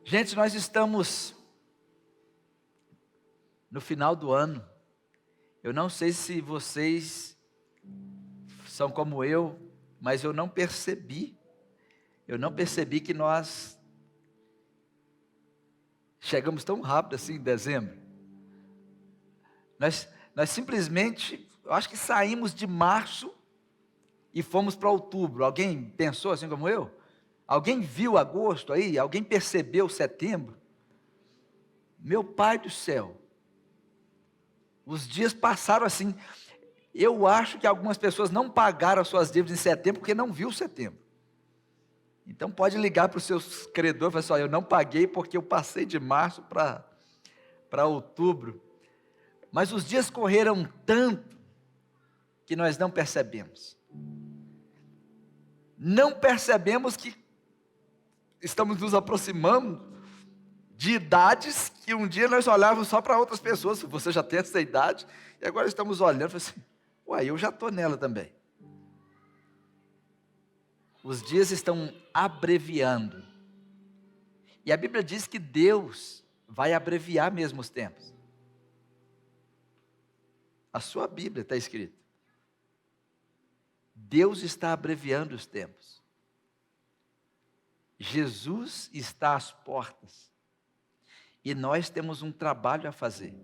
Gente, nós estamos no final do ano. Eu não sei se vocês são como eu, mas eu não percebi. Eu não percebi que nós chegamos tão rápido assim em dezembro. Nós simplesmente, eu acho que saímos de março e fomos para outubro. Alguém pensou assim como eu? Alguém viu agosto aí? Alguém percebeu setembro? Meu Pai do céu, os dias passaram assim. Eu acho que algumas pessoas não pagaram as suas dívidas em setembro porque não viu setembro. Então pode ligar para os seus credores e falar assim: olha, eu não paguei porque eu passei de março para outubro. Mas os dias correram tanto que nós não percebemos. Não percebemos que estamos nos aproximando de idades que um dia nós olhávamos só para outras pessoas. Você já tem essa idade, e agora estamos olhando e falando assim: uai, eu já estou nela também. Os dias estão abreviando. E a Bíblia diz que Deus vai abreviar mesmo os tempos. A sua Bíblia está escrito. Deus está abreviando os tempos. Jesus está às portas. E nós temos um trabalho a fazer.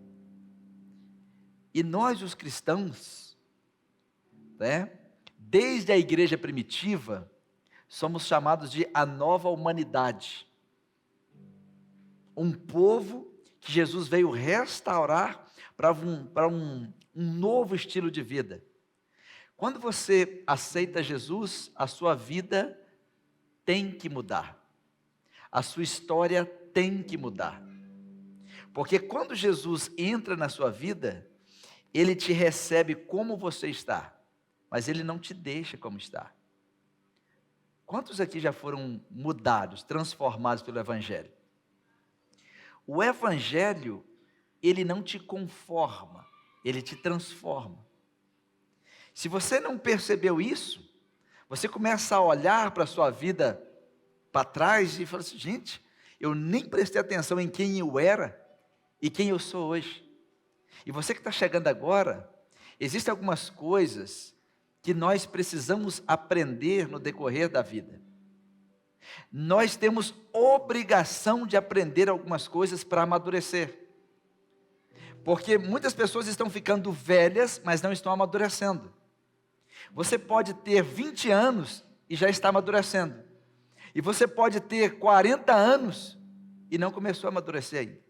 E nós, os cristãos, né, desde a igreja primitiva, somos chamados de a nova humanidade. Um povo que Jesus veio restaurar para um novo estilo de vida. Quando você aceita Jesus, a sua vida tem que mudar. A sua história tem que mudar. Porque quando Jesus entra na sua vida, Ele te recebe como você está, mas Ele não te deixa como está. Quantos aqui já foram mudados, transformados pelo Evangelho? O Evangelho, ele não te conforma, ele te transforma. Se você não percebeu isso, você começa a olhar para a sua vida para trás e fala assim: gente, eu nem prestei atenção em quem eu era e quem eu sou hoje. E você que está chegando agora, existem algumas coisas que nós precisamos aprender no decorrer da vida. Nós temos obrigação de aprender algumas coisas para amadurecer. Porque muitas pessoas estão ficando velhas, mas não estão amadurecendo. Você pode ter 20 anos e já está amadurecendo. E você pode ter 40 anos e não começou a amadurecer ainda.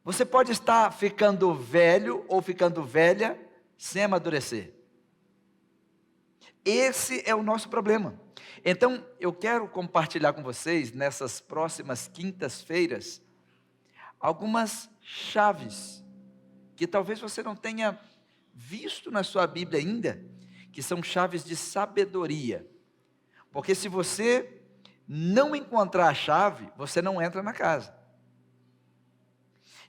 Você pode estar ficando velho ou ficando velha sem amadurecer. Esse é o nosso problema. Então, eu quero compartilhar com vocês, nessas próximas quintas-feiras, algumas chaves, que talvez você não tenha visto na sua Bíblia ainda, que são chaves de sabedoria. Porque se você não encontrar a chave, você não entra na casa.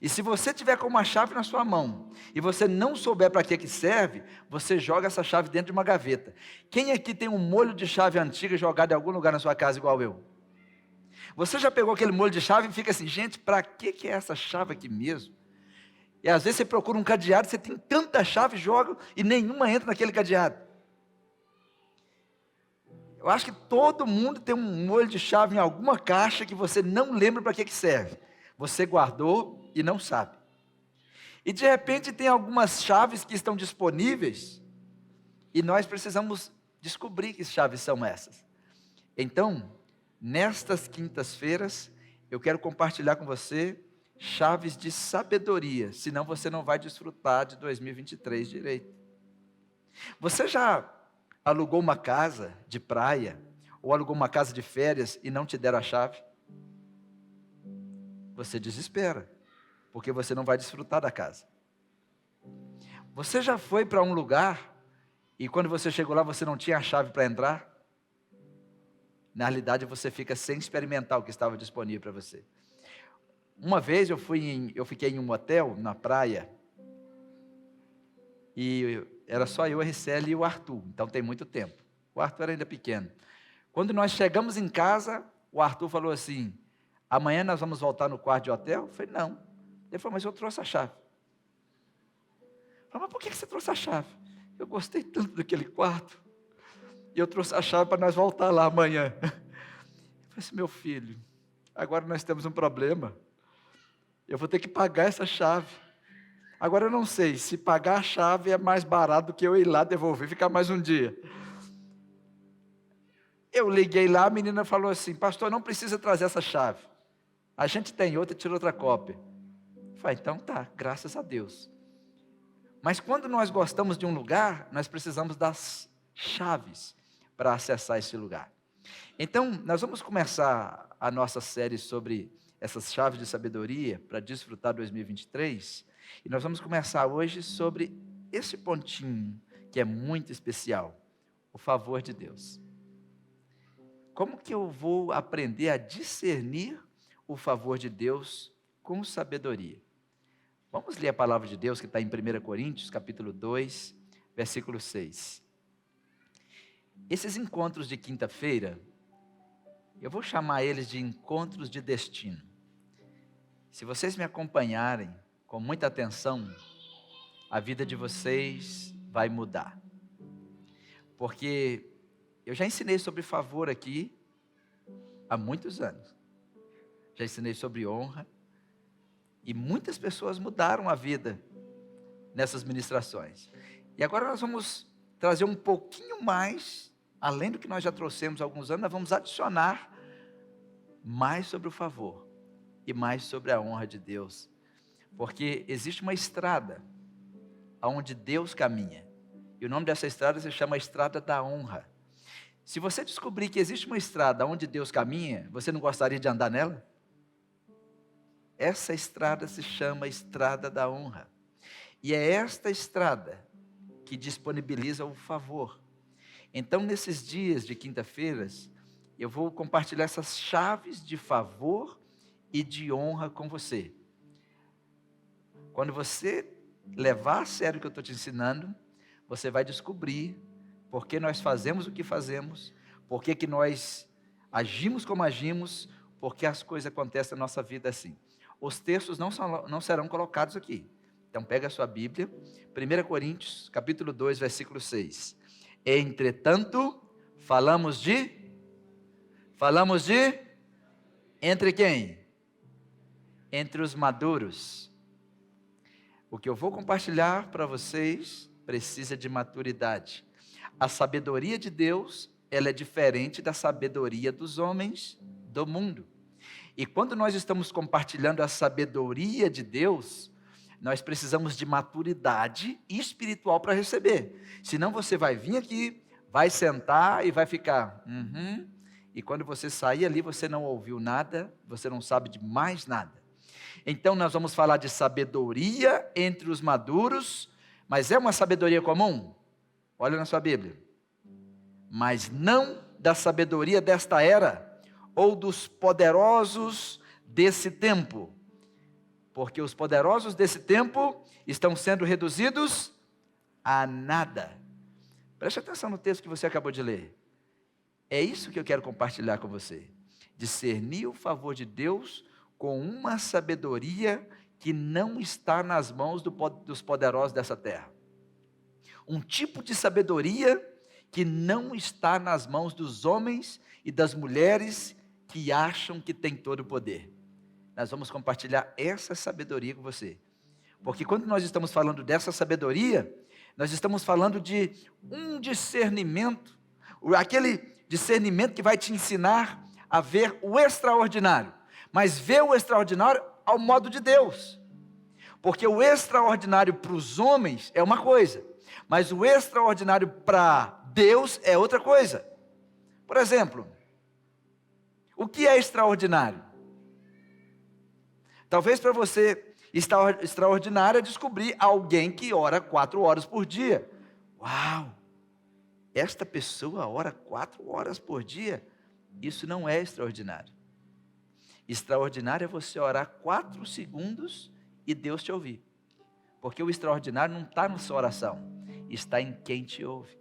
E se você tiver com uma chave na sua mão, e você não souber para que serve, você joga essa chave dentro de uma gaveta. Quem aqui tem um molho de chave antiga jogado em algum lugar na sua casa igual eu? Você já pegou aquele molho de chave e fica assim: gente, para que é essa chave aqui mesmo? E às vezes você procura um cadeado, você tem tanta chave, joga e nenhuma entra naquele cadeado. Eu acho que todo mundo tem um molho de chave em alguma caixa que você não lembra para que serve. Você guardou e não sabe. E de repente tem algumas chaves que estão disponíveis e nós precisamos descobrir que chaves são essas. Então, nestas quintas-feiras, eu quero compartilhar com você chaves de sabedoria, senão você não vai desfrutar de 2023 direito. Você já alugou uma casa de praia ou alugou uma casa de férias e não te deram a chave? Você desespera, porque você não vai desfrutar da casa. Você já foi para um lugar e quando você chegou lá você não tinha a chave para entrar? Na realidade você fica sem experimentar o que estava disponível para você. Uma vez eu fiquei em um hotel na praia e era só eu, a Ricele e o Arthur, então tem muito tempo. O Arthur era ainda pequeno. Quando nós chegamos em casa, o Arthur falou assim: amanhã nós vamos voltar no quarto de hotel? Eu falei, não. Ele falou, mas eu trouxe a chave. Eu falei, mas por que você trouxe a chave? Eu gostei tanto daquele quarto. E eu trouxe a chave para nós voltar lá amanhã. Eu falei assim, meu filho, agora nós temos um problema. Eu vou ter que pagar essa chave. Agora eu não sei se pagar a chave é mais barato do que eu ir lá devolver e ficar mais um dia. Eu liguei lá, a menina falou assim, pastor, não precisa trazer essa chave. A gente tem outra, tira outra cópia. Eu falei, então tá, graças a Deus. Mas quando nós gostamos de um lugar, nós precisamos das chaves para acessar esse lugar. Então, nós vamos começar a nossa série sobre essas chaves de sabedoria para desfrutar 2023. E nós vamos começar hoje sobre esse pontinho que é muito especial, o favor de Deus. Como que eu vou aprender a discernir o favor de Deus com sabedoria? Vamos ler a palavra de Deus que está em 1 Coríntios, capítulo 2, versículo 6. Esses encontros de quinta-feira, eu vou chamar eles de encontros de destino. Se vocês me acompanharem com muita atenção, a vida de vocês vai mudar. Porque eu já ensinei sobre favor aqui há muitos anos. Já ensinei sobre honra. E muitas pessoas mudaram a vida nessas ministrações. E agora nós vamos trazer um pouquinho mais, além do que nós já trouxemos há alguns anos, nós vamos adicionar mais sobre o favor e mais sobre a honra de Deus. Porque existe uma estrada onde Deus caminha. E o nome dessa estrada se chama Estrada da Honra. Se você descobrir que existe uma estrada onde Deus caminha, você não gostaria de andar nela? Essa estrada se chama Estrada da Honra. E é esta estrada que disponibiliza o favor. Então, nesses dias de quinta-feiras, eu vou compartilhar essas chaves de favor e de honra com você. Quando você levar a sério o que eu estou te ensinando, você vai descobrir por que nós fazemos o que fazemos, por que nós agimos como agimos, por que as coisas acontecem na nossa vida assim. Os textos não serão colocados aqui. Então pega a sua Bíblia, 1 Coríntios, capítulo 2, versículo 6. Entretanto, falamos de entre quem? Entre os maduros. O que eu vou compartilhar para vocês precisa de maturidade. A sabedoria de Deus, ela é diferente da sabedoria dos homens do mundo. E quando nós estamos compartilhando a sabedoria de Deus, nós precisamos de maturidade espiritual para receber. Senão você vai vir aqui, vai sentar e vai ficar, e quando você sair ali, você não ouviu nada, você não sabe de mais nada. Então nós vamos falar de sabedoria entre os maduros, mas é uma sabedoria comum? Olha na sua Bíblia. Mas não da sabedoria desta era, ou dos poderosos desse tempo, porque os poderosos desse tempo estão sendo reduzidos a nada. Preste atenção no texto que você acabou de ler. É isso que eu quero compartilhar com você. Discernir o favor de Deus com uma sabedoria que não está nas mãos dos poderosos dessa terra. Um tipo de sabedoria que não está nas mãos dos homens e das mulheres que acham que tem todo o poder. Nós vamos compartilhar essa sabedoria com você. Porque quando nós estamos falando dessa sabedoria, nós estamos falando de um discernimento, aquele discernimento que vai te ensinar a ver o extraordinário, mas ver o extraordinário ao modo de Deus. Porque o extraordinário para os homens é uma coisa, mas o extraordinário para Deus é outra coisa. Por exemplo, o que é extraordinário? Talvez para você, extraordinário é descobrir alguém que ora 4 horas por dia. Uau! Esta pessoa ora 4 horas por dia? Isso não é extraordinário. Extraordinário é você orar 4 segundos e Deus te ouvir. Porque o extraordinário não está na sua oração, está em quem te ouve.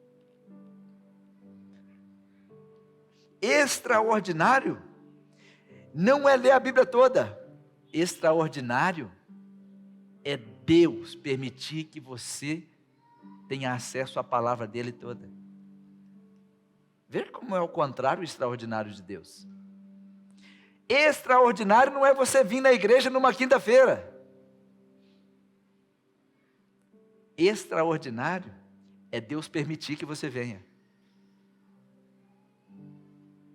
Extraordinário não é ler a Bíblia toda. Extraordinário é Deus permitir que você tenha acesso à palavra dele toda. Veja como é o contrário, o extraordinário de Deus. Extraordinário não é você vir na igreja numa quinta-feira. Extraordinário é Deus permitir que você venha.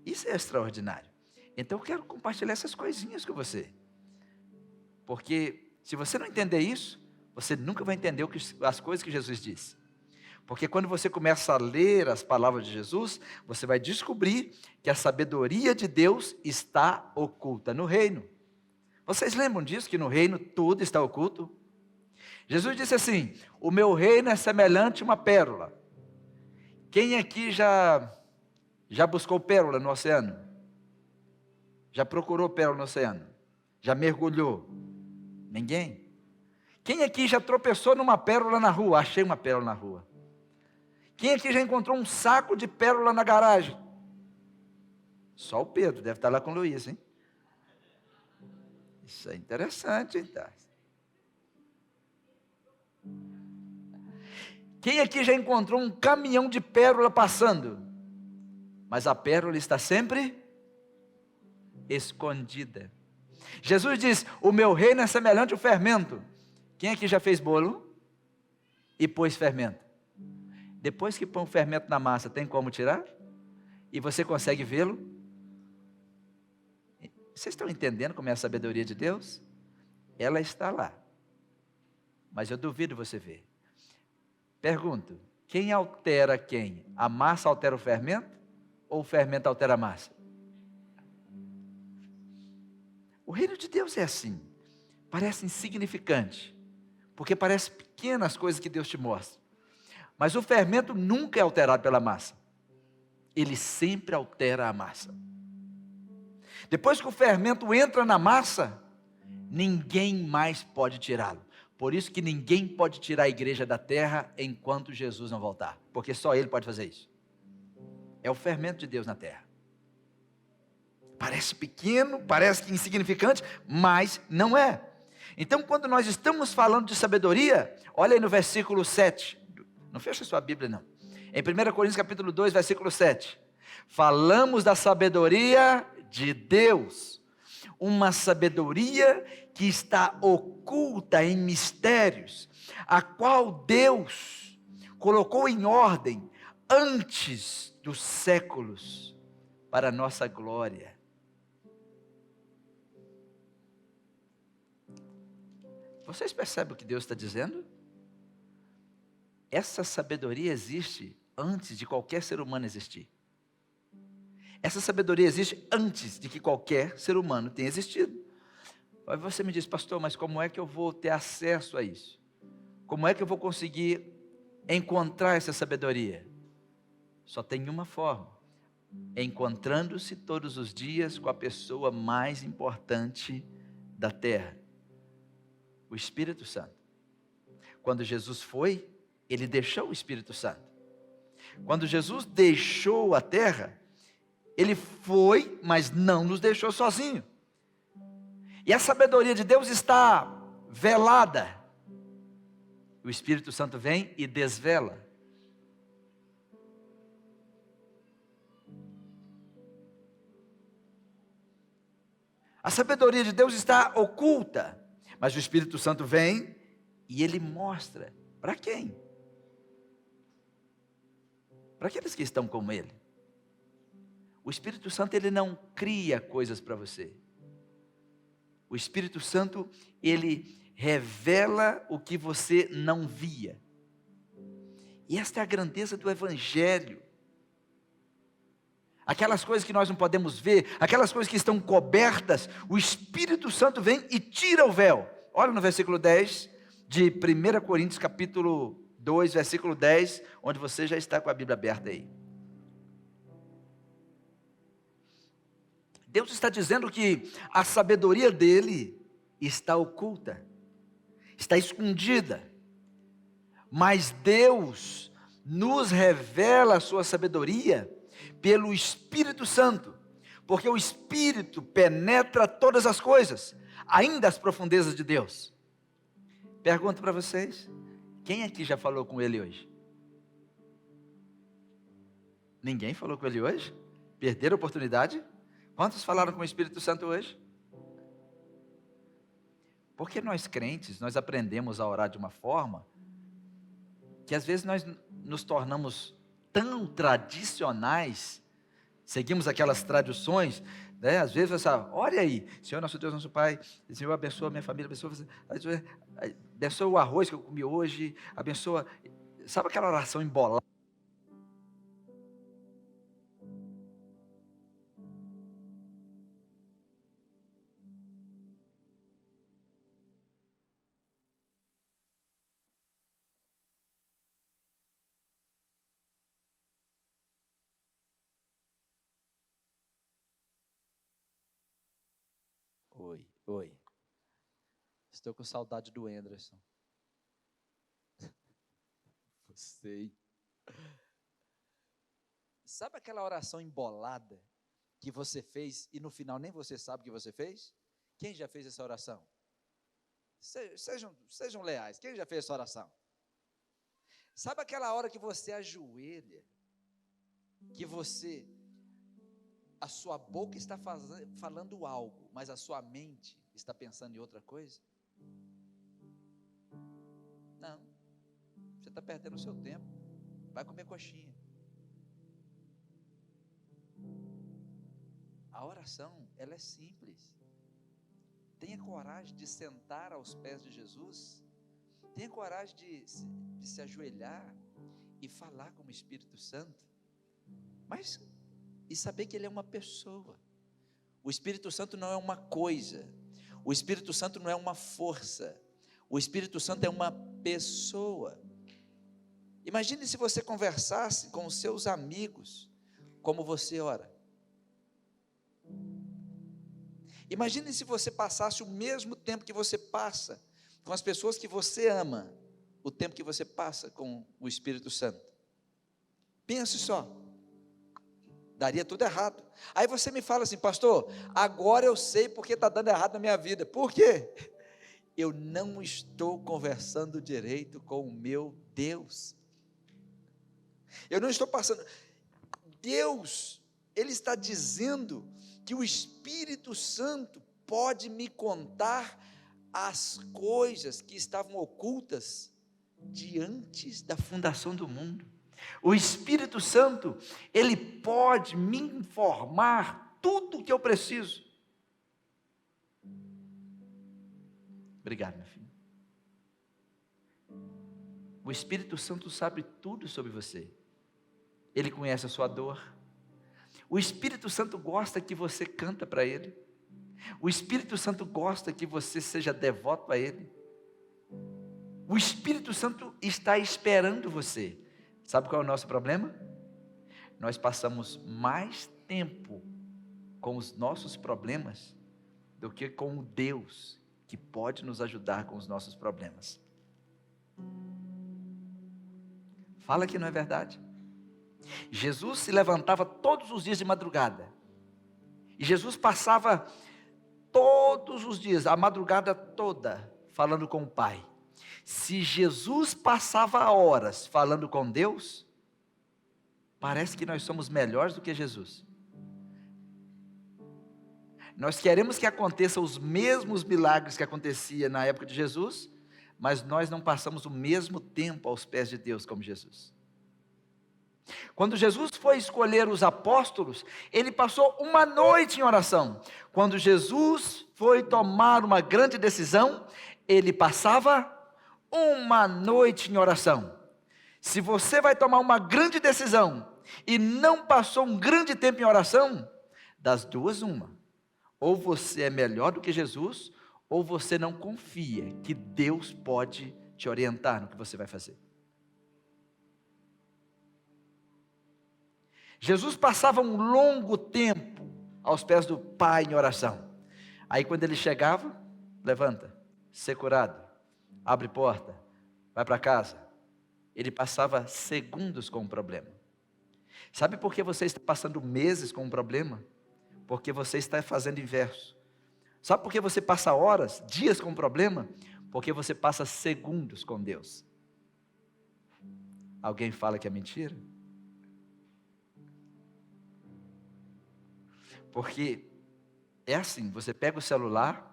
Isso é extraordinário. Então eu quero compartilhar essas coisinhas com você. Porque se você não entender isso, você nunca vai entender as coisas que Jesus disse. Porque quando você começa a ler as palavras de Jesus, você vai descobrir que a sabedoria de Deus está oculta no reino. Vocês lembram disso, que no reino tudo está oculto? Jesus disse assim: o meu reino é semelhante a uma pérola. Quem aqui já buscou pérola no oceano? Já procurou pérola no oceano? Já mergulhou? Ninguém? Quem aqui já tropeçou numa pérola na rua? Achei uma pérola na rua. Quem aqui já encontrou um saco de pérola na garagem? Só o Pedro, deve estar lá com o Luiz, hein? Isso é interessante, hein, tá? Quem aqui já encontrou um caminhão de pérola passando? Mas a pérola está sempre escondida. Jesus diz: o meu reino é semelhante ao fermento. Quem aqui já fez bolo e pôs fermento? Depois que põe o fermento na massa, tem como tirar? E você consegue vê-lo? Vocês estão entendendo como é a sabedoria de Deus? Ela está lá. Mas eu duvido você ver. Pergunto: quem altera quem? A massa altera o fermento? Ou o fermento altera a massa? O reino de Deus é assim. Parece insignificante. Porque parece pequenas coisas que Deus te mostra. Mas o fermento nunca é alterado pela massa. Ele sempre altera a massa. Depois que o fermento entra na massa, ninguém mais pode tirá-lo. Por isso que ninguém pode tirar a igreja da terra enquanto Jesus não voltar. Porque só Ele pode fazer isso. É o fermento de Deus na terra. Parece pequeno, parece insignificante, mas não é. Então, quando nós estamos falando de sabedoria, olha aí no versículo 7. Não fecha sua Bíblia, não. Em 1 Coríntios capítulo 2, versículo 7. Falamos da sabedoria de Deus. Uma sabedoria que está oculta em mistérios, a qual Deus colocou em ordem antes dos séculos, para a nossa glória. Vocês percebem o que Deus está dizendo? Essa sabedoria existe antes de qualquer ser humano existir. Essa sabedoria existe antes de que qualquer ser humano tenha existido. Aí você me diz: pastor, mas como é que eu vou ter acesso a isso? Como é que eu vou conseguir encontrar essa sabedoria? Só tem uma forma: encontrando-se todos os dias com a pessoa mais importante da terra, o Espírito Santo. Quando Jesus foi, Ele deixou o Espírito Santo. Quando Jesus deixou a terra, Ele foi, mas não nos deixou sozinhos. E a sabedoria de Deus está velada. O Espírito Santo vem e desvela. A sabedoria de Deus está oculta, mas o Espírito Santo vem e Ele mostra. Para quem? Para aqueles que estão com Ele. O Espírito Santo, Ele não cria coisas para você. O Espírito Santo, Ele revela o que você não via. E esta é a grandeza do Evangelho. Aquelas coisas que nós não podemos ver, aquelas coisas que estão cobertas, o Espírito Santo vem e tira o véu. Olha no versículo 10 de 1 Coríntios capítulo 2, versículo 10, onde você já está com a Bíblia aberta aí. Deus está dizendo que a sabedoria dele está oculta, está escondida, mas Deus nos revela a sua sabedoria pelo Espírito Santo, porque o Espírito penetra todas as coisas, ainda as profundezas de Deus. Pergunto para vocês, quem aqui já falou com Ele hoje? Ninguém falou com Ele hoje? Perderam a oportunidade? Quantos falaram com o Espírito Santo hoje? Porque nós crentes, nós aprendemos a orar de uma forma que às vezes nós nos tornamos tão tradicionais, seguimos aquelas tradições, né? Às vezes essa, olha aí, Senhor nosso Deus, nosso Pai, Senhor abençoa a minha família, abençoa o arroz que eu comi hoje, abençoa, sabe aquela oração embolada? Oi, oi. Estou com saudade do Anderson. Sei. Sabe aquela oração embolada que você fez e no final nem você sabe o que você fez? Quem já fez essa oração? Sejam leais. Quem já fez essa oração? Sabe aquela hora que você ajoelha, que a sua boca está falando algo, mas a sua mente está pensando em outra coisa? Não, você está perdendo o seu tempo, vai comer coxinha. A oração, ela é simples. Tenha coragem de sentar aos pés de Jesus, tenha coragem de se ajoelhar e falar com o Espírito Santo, mas e saber que Ele é uma pessoa. O Espírito Santo não é uma coisa, o Espírito Santo não é uma força, o Espírito Santo é uma pessoa. Imagine se você conversasse com os seus amigos, como você ora. Imagine se você passasse o mesmo tempo que você passa com as pessoas que você ama, o tempo que você passa com o Espírito Santo. Pense só, daria tudo errado. Aí você me fala assim, pastor, agora eu sei porque está dando errado na minha vida. Por quê? Eu não estou conversando direito com o meu Deus. Eu não estou passando. Deus, Ele está dizendo que o Espírito Santo pode me contar as coisas que estavam ocultas de antes da fundação do mundo. O Espírito Santo, Ele pode me informar tudo o que eu preciso. Obrigado, meu filho. O Espírito Santo sabe tudo sobre você. Ele conhece a sua dor. O Espírito Santo gosta que você canta para Ele. O Espírito Santo gosta que você seja devoto a Ele. O Espírito Santo está esperando você. Sabe qual é o nosso problema? Nós passamos mais tempo com os nossos problemas do que com o Deus que pode nos ajudar com os nossos problemas. Fala que não é verdade. Jesus se levantava todos os dias de madrugada. E Jesus passava todos os dias, a madrugada toda, falando com o Pai. Se Jesus passava horas falando com Deus, parece que nós somos melhores do que Jesus. Nós queremos que aconteçam os mesmos milagres que acontecia na época de Jesus, mas nós não passamos o mesmo tempo aos pés de Deus como Jesus. Quando Jesus foi escolher os apóstolos, Ele passou uma noite em oração. Quando Jesus foi tomar uma grande decisão, Ele passava uma noite em oração. Se você vai tomar uma grande decisão e não passou um grande tempo em oração, das duas uma, ou você é melhor do que Jesus, ou você não confia que Deus pode te orientar no que você vai fazer. Jesus passava um longo tempo aos pés do Pai em oração. Aí quando ele chegava, levanta, ser curado, abre porta, vai para casa. Ele passava segundos com o problema. Sabe por que você está passando meses com um problema? Porque você está fazendo inverso. Sabe por que você passa horas, dias com problema? Porque você passa segundos com Deus. Alguém fala que é mentira? Porque é assim, você pega o celular,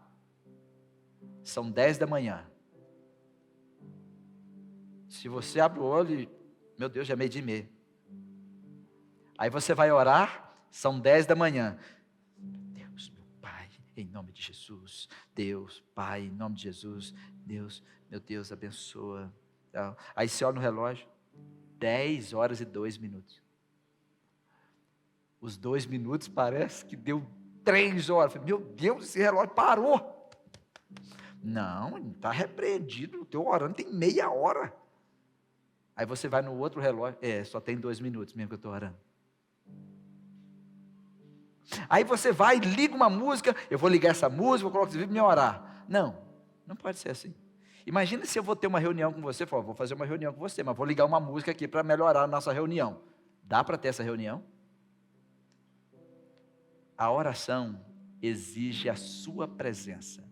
são 10 da manhã. Se você abre o olho, meu Deus, já é 12:30. Aí você vai orar, são 10 da manhã. Deus, meu Pai, em nome de Jesus. Deus, Pai, em nome de Jesus. Deus, meu Deus, abençoa. Aí você olha no relógio, 10 horas e 2 minutos. Os 2 minutos parece que deu 3 horas. Meu Deus, esse relógio parou. Não, está repreendido, não estou orando, tem meia hora. Aí você vai no outro relógio, só tem 2 minutos mesmo que eu estou orando. Aí você vai, liga uma música, eu vou ligar essa música, vou colocar esse vídeo e me orar. Não, não pode ser assim. Imagina se eu vou ter uma reunião com você, vou fazer uma reunião com você, mas vou ligar uma música aqui para melhorar a nossa reunião. Dá para ter essa reunião? A oração exige a sua presença.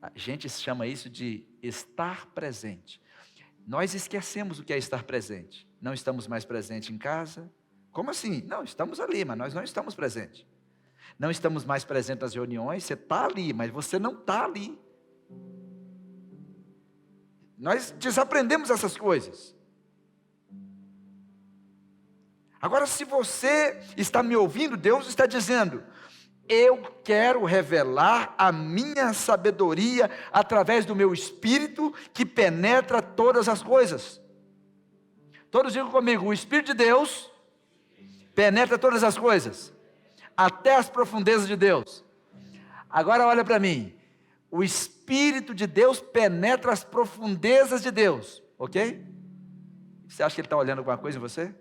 A gente chama isso de estar presente. Nós esquecemos o que é estar presente. Não estamos mais presentes em casa. Como assim? Não, estamos ali, mas nós não estamos presentes. Não estamos mais presentes nas reuniões, você está ali, mas você não está ali. Nós desaprendemos essas coisas. Agora, se você está me ouvindo, Deus está dizendo: eu quero revelar a minha sabedoria através do meu Espírito que penetra todas as coisas. Todos digam comigo: o Espírito de Deus penetra todas as coisas, até as profundezas de Deus. Agora olha para mim, o Espírito de Deus penetra as profundezas de Deus, ok? Você acha que ele está olhando alguma coisa em você?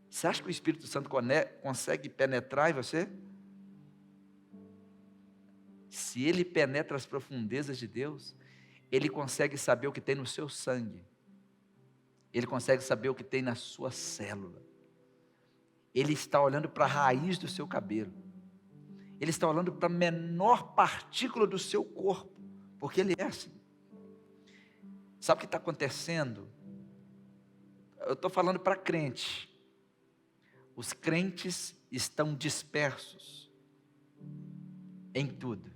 Você acha que o Espírito Santo consegue penetrar em você? Se ele penetra as profundezas de Deus, ele consegue saber o que tem no seu sangue, ele consegue saber o que tem na sua célula, ele está olhando para a raiz do seu cabelo, ele está olhando para a menor partícula do seu corpo, porque ele é assim. Sabe o que está acontecendo? Eu estou falando para crente. Os crentes estão dispersos em tudo.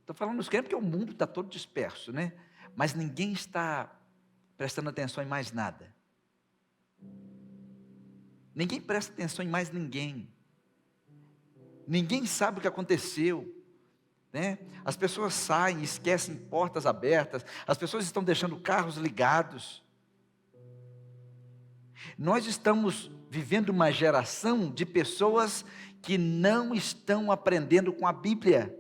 Estou falando dos crentes porque o mundo está todo disperso, né? Mas ninguém está prestando atenção em mais nada. Ninguém presta atenção em mais ninguém. Ninguém sabe o que aconteceu, né? As pessoas saem, esquecem portas abertas. As pessoas estão deixando carros ligados. Nós estamos vivendo uma geração de pessoas que não estão aprendendo com a Bíblia.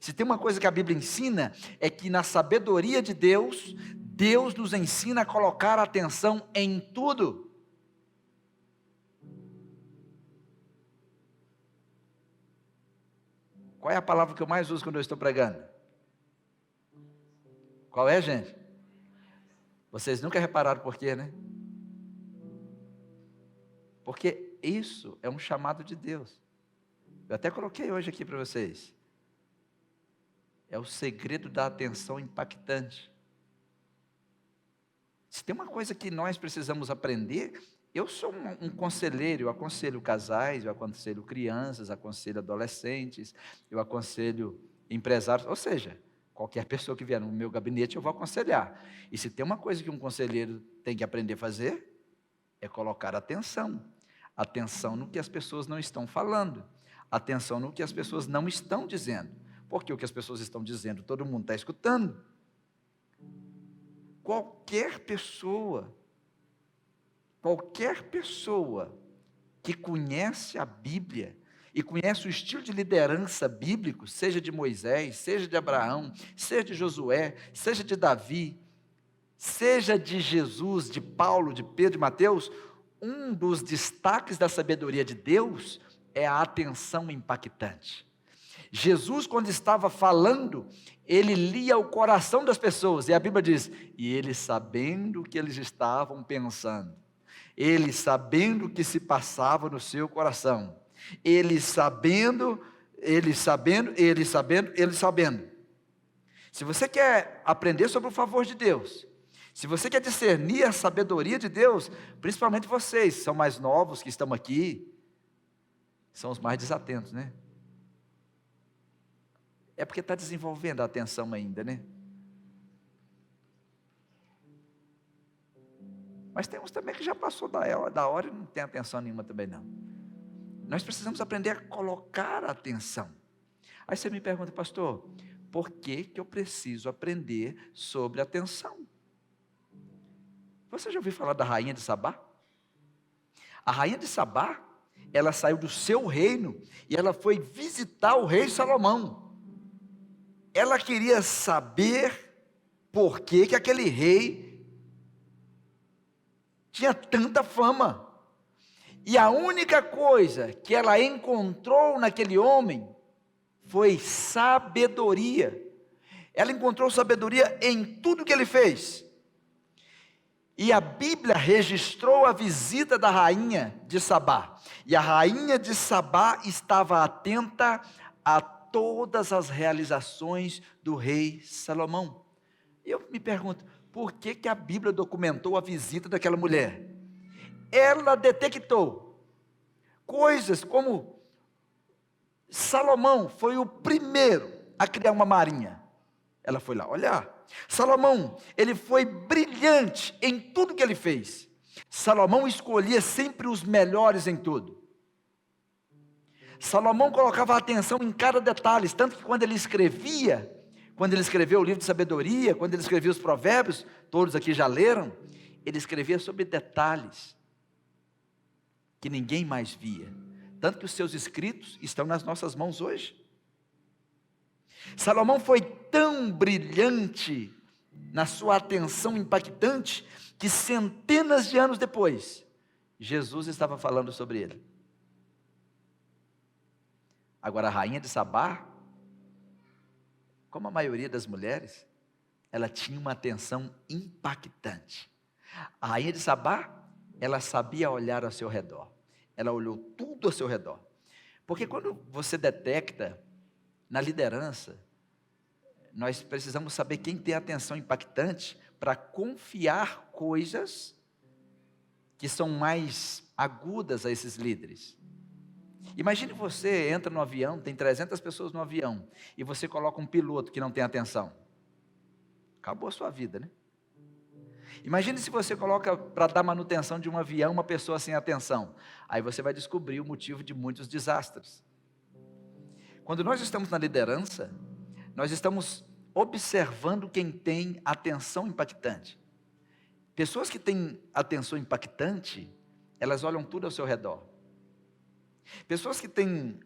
Se tem uma coisa que a Bíblia ensina, é que na sabedoria de Deus, Deus nos ensina a colocar atenção em tudo. Qual é a palavra que eu mais uso quando eu estou pregando? Qual é, gente? Vocês nunca repararam por quê, né? Porque isso é um chamado de Deus. Eu até coloquei hoje aqui para vocês. É o segredo da atenção impactante. Se tem uma coisa que nós precisamos aprender, eu sou um conselheiro, eu aconselho casais, eu aconselho crianças, aconselho adolescentes, eu aconselho empresários, ou seja, qualquer pessoa que vier no meu gabinete eu vou aconselhar. E se tem uma coisa que um conselheiro tem que aprender a fazer, é colocar atenção. Atenção no que as pessoas não estão falando, atenção no que as pessoas não estão dizendo, porque o que as pessoas estão dizendo, todo mundo está escutando. Qualquer pessoa que conhece a Bíblia e conhece o estilo de liderança bíblico, seja de Moisés, seja de Abraão, seja de Josué, seja de Davi, seja de Jesus, de Paulo, de Pedro, de Mateus, um dos destaques da sabedoria de Deus é a atenção impactante. Jesus, quando estava falando, ele lia o coração das pessoas, e a Bíblia diz, e ele sabendo o que eles estavam pensando, ele sabendo o que se passava no seu coração, Ele sabendo, ele sabendo, ele sabendo, ele sabendo. Se você quer aprender sobre o favor de Deus, se você quer discernir a sabedoria de Deus, principalmente vocês, são mais novos que estão aqui, são os mais desatentos, né? É porque está desenvolvendo a atenção ainda, né? Mas tem uns também que já passou da hora e não tem atenção nenhuma também não. Nós precisamos aprender a colocar a atenção. Aí você me pergunta, pastor, por que eu preciso aprender sobre atenção? Você já ouviu falar da rainha de Sabá? A rainha de Sabá, ela saiu do seu reino e ela foi visitar o rei Salomão. Ela queria saber por que aquele rei tinha tanta fama. E a única coisa que ela encontrou naquele homem foi sabedoria. Ela encontrou sabedoria em tudo que ele fez. E a Bíblia registrou a visita da rainha de Sabá. E a rainha de Sabá estava atenta a todas as realizações do rei Salomão. E eu me pergunto, por que a Bíblia documentou a visita daquela mulher? Ela detectou coisas como Salomão foi o primeiro a criar uma marinha. Ela foi lá olhar. Salomão, ele foi brilhante em tudo que ele fez. Salomão escolhia sempre os melhores em tudo. Salomão colocava atenção em cada detalhe, tanto que quando ele escreveu o livro de sabedoria, quando ele escrevia os provérbios, todos aqui já leram, ele escrevia sobre detalhes que ninguém mais via. Tanto que os seus escritos estão nas nossas mãos hoje. Salomão foi tão brilhante na sua atenção impactante, que centenas de anos depois, Jesus estava falando sobre ele. Agora a rainha de Sabá, como a maioria das mulheres, ela tinha uma atenção impactante. A rainha de Sabá, ela sabia olhar ao seu redor. Ela olhou tudo ao seu redor. Porque quando você detecta na liderança, nós precisamos saber quem tem atenção impactante para confiar coisas que são mais agudas a esses líderes. Imagine você entra no avião, tem 300 pessoas no avião, e você coloca um piloto que não tem atenção. Acabou a sua vida, né? Imagine se você coloca para dar manutenção de um avião uma pessoa sem atenção. Aí você vai descobrir o motivo de muitos desastres. Quando nós estamos na liderança, nós estamos observando quem tem atenção impactante. Pessoas que têm atenção impactante, elas olham tudo ao seu redor. Pessoas que têm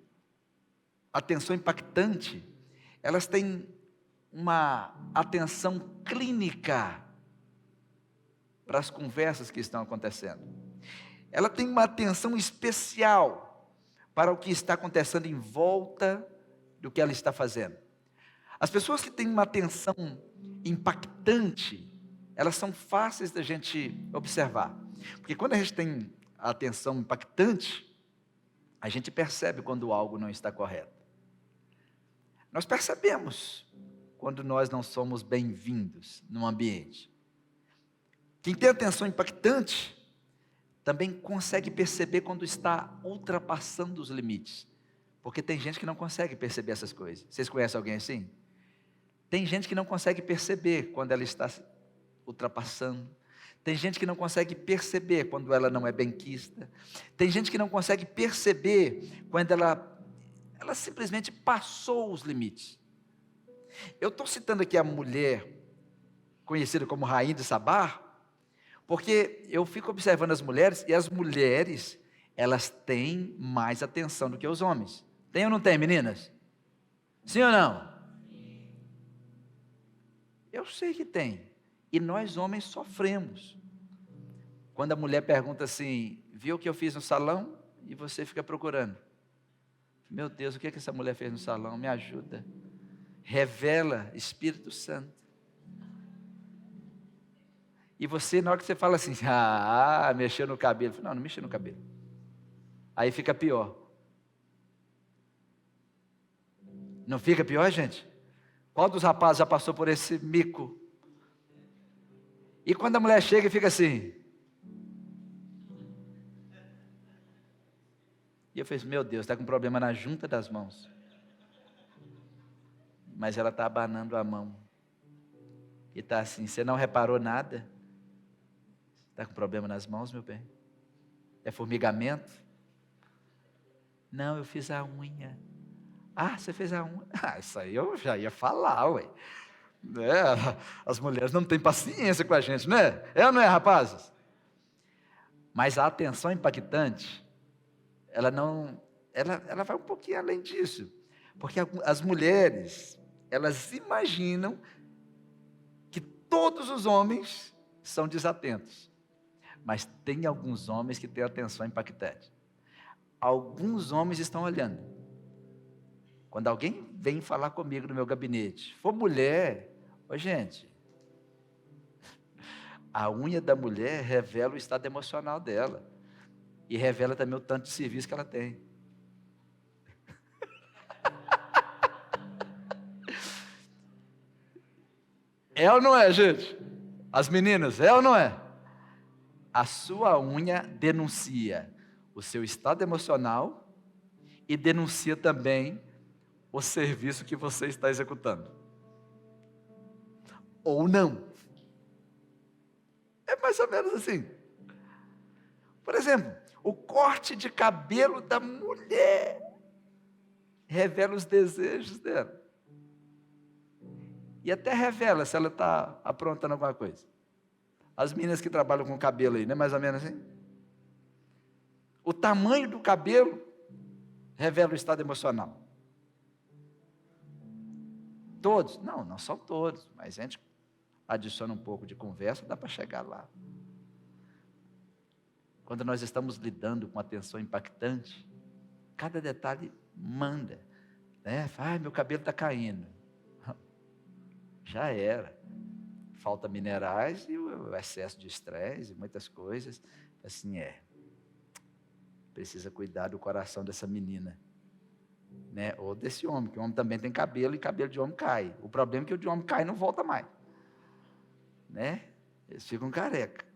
atenção impactante, elas têm uma atenção clínica para as conversas que estão acontecendo. Ela tem uma atenção especial para o que está acontecendo em volta do que ela está fazendo. As pessoas que têm uma atenção impactante, elas são fáceis da gente observar. Porque quando a gente tem a atenção impactante, a gente percebe quando algo não está correto. Nós percebemos quando nós não somos bem-vindos num ambiente. Quem tem atenção impactante também consegue perceber quando está ultrapassando os limites. Porque tem gente que não consegue perceber essas coisas. Vocês conhecem alguém assim? Tem gente que não consegue perceber quando ela está ultrapassando. Tem gente que não consegue perceber quando ela não é benquista. Tem gente que não consegue perceber quando ela simplesmente passou os limites. Eu estou citando aqui a mulher conhecida como Rainha de Sabá, porque eu fico observando as mulheres, e as mulheres, elas têm mais atenção do que os homens. Tem ou não tem, meninas? Sim ou não? Eu sei que tem. E nós homens sofremos. Quando a mulher pergunta assim, viu o que eu fiz no salão? E você fica procurando. Meu Deus, o que essa mulher fez no salão? Me ajuda. Revela, Espírito Santo. E você, na hora que você fala assim, mexeu no cabelo. Não mexeu no cabelo. Aí fica pior. Não fica pior, gente? Qual dos rapazes já passou por esse mico? E quando a mulher chega e fica assim... E eu falei, meu Deus, está com problema na junta das mãos. Mas ela está abanando a mão. E está assim, você não reparou nada? Está com problema nas mãos, meu bem? É formigamento? Não, eu fiz a unha. Ah, você fez a unha? Ah, isso aí eu já ia falar, ué. As mulheres não têm paciência com a gente, né? É ou não é, rapazes? Mas a atenção impactante... ela vai um pouquinho além disso, porque as mulheres, elas imaginam que todos os homens são desatentos, mas tem alguns homens que têm atenção impactante. Alguns homens estão olhando. Quando alguém vem falar comigo no meu gabinete, for mulher, gente, a unha da mulher revela o estado emocional dela. E revela também o tanto de serviço que ela tem. É ou não é, gente? As meninas, é ou não é? A sua unha denuncia o seu estado emocional e denuncia também o serviço que você está executando. Ou não. É mais ou menos assim. Por exemplo, o corte de cabelo da mulher revela os desejos dela. E até revela se ela está aprontando alguma coisa. As meninas que trabalham com cabelo aí, não é mais ou menos assim? O tamanho do cabelo revela o estado emocional. Todos? Não, não são todos, mas a gente adiciona um pouco de conversa, dá para chegar lá. Quando nós estamos lidando com atenção impactante, cada detalhe manda, né? Ai, meu cabelo está caindo. Já era. Falta minerais e o excesso de estresse e muitas coisas. Assim precisa cuidar do coração dessa menina, né? Ou desse homem, que o homem também tem cabelo e cabelo de homem cai. O problema é que o de homem cai e não volta mais, né? Eles ficam careca.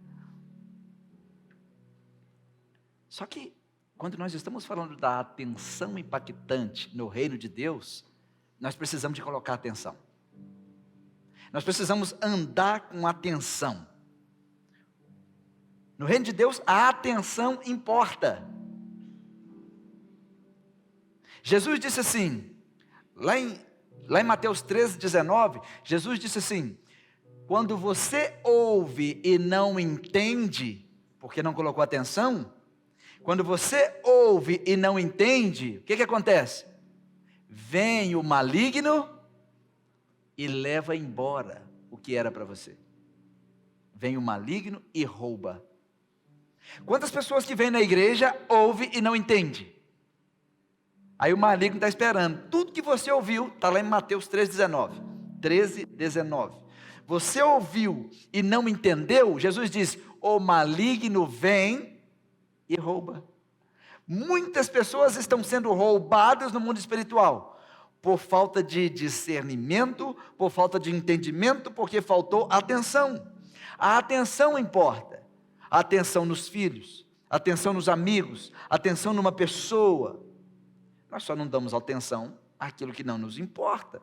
Só que, quando nós estamos falando da atenção impactante no reino de Deus, nós precisamos de colocar atenção. Nós precisamos andar com atenção. No reino de Deus, a atenção importa. Jesus disse assim, lá em Mateus 13:19, Jesus disse assim, quando você ouve e não entende, porque não colocou atenção, quando você ouve e não entende, o que acontece? Vem o maligno e leva embora o que era para você. Vem o maligno e rouba. Quantas pessoas que vêm na igreja, ouvem e não entendem? Aí o maligno está esperando. Tudo que você ouviu, está lá em Mateus 13:19. 13:19. Você ouviu e não entendeu, Jesus diz, o maligno vem e rouba. Muitas pessoas estão sendo roubadas no mundo espiritual, por falta de discernimento, por falta de entendimento, porque faltou atenção. A atenção importa. A atenção nos filhos, a atenção nos amigos, a atenção numa pessoa. Nós só não damos atenção àquilo que não nos importa.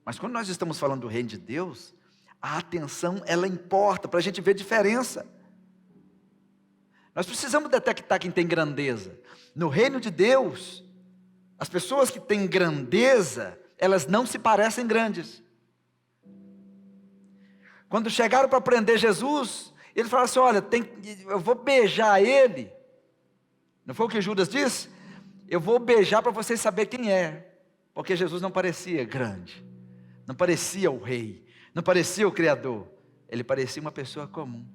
Mas quando nós estamos falando do reino de Deus, a atenção, ela importa, para a gente ver diferença. Nós precisamos detectar quem tem grandeza. No reino de Deus, as pessoas que têm grandeza, elas não se parecem grandes. Quando chegaram para prender Jesus, eles falaram assim, olha, eu vou beijar ele. Não foi o que Judas disse? Eu vou beijar para vocês saberem quem é. Porque Jesus não parecia grande. Não parecia o rei. Não parecia o Criador. Ele parecia uma pessoa comum.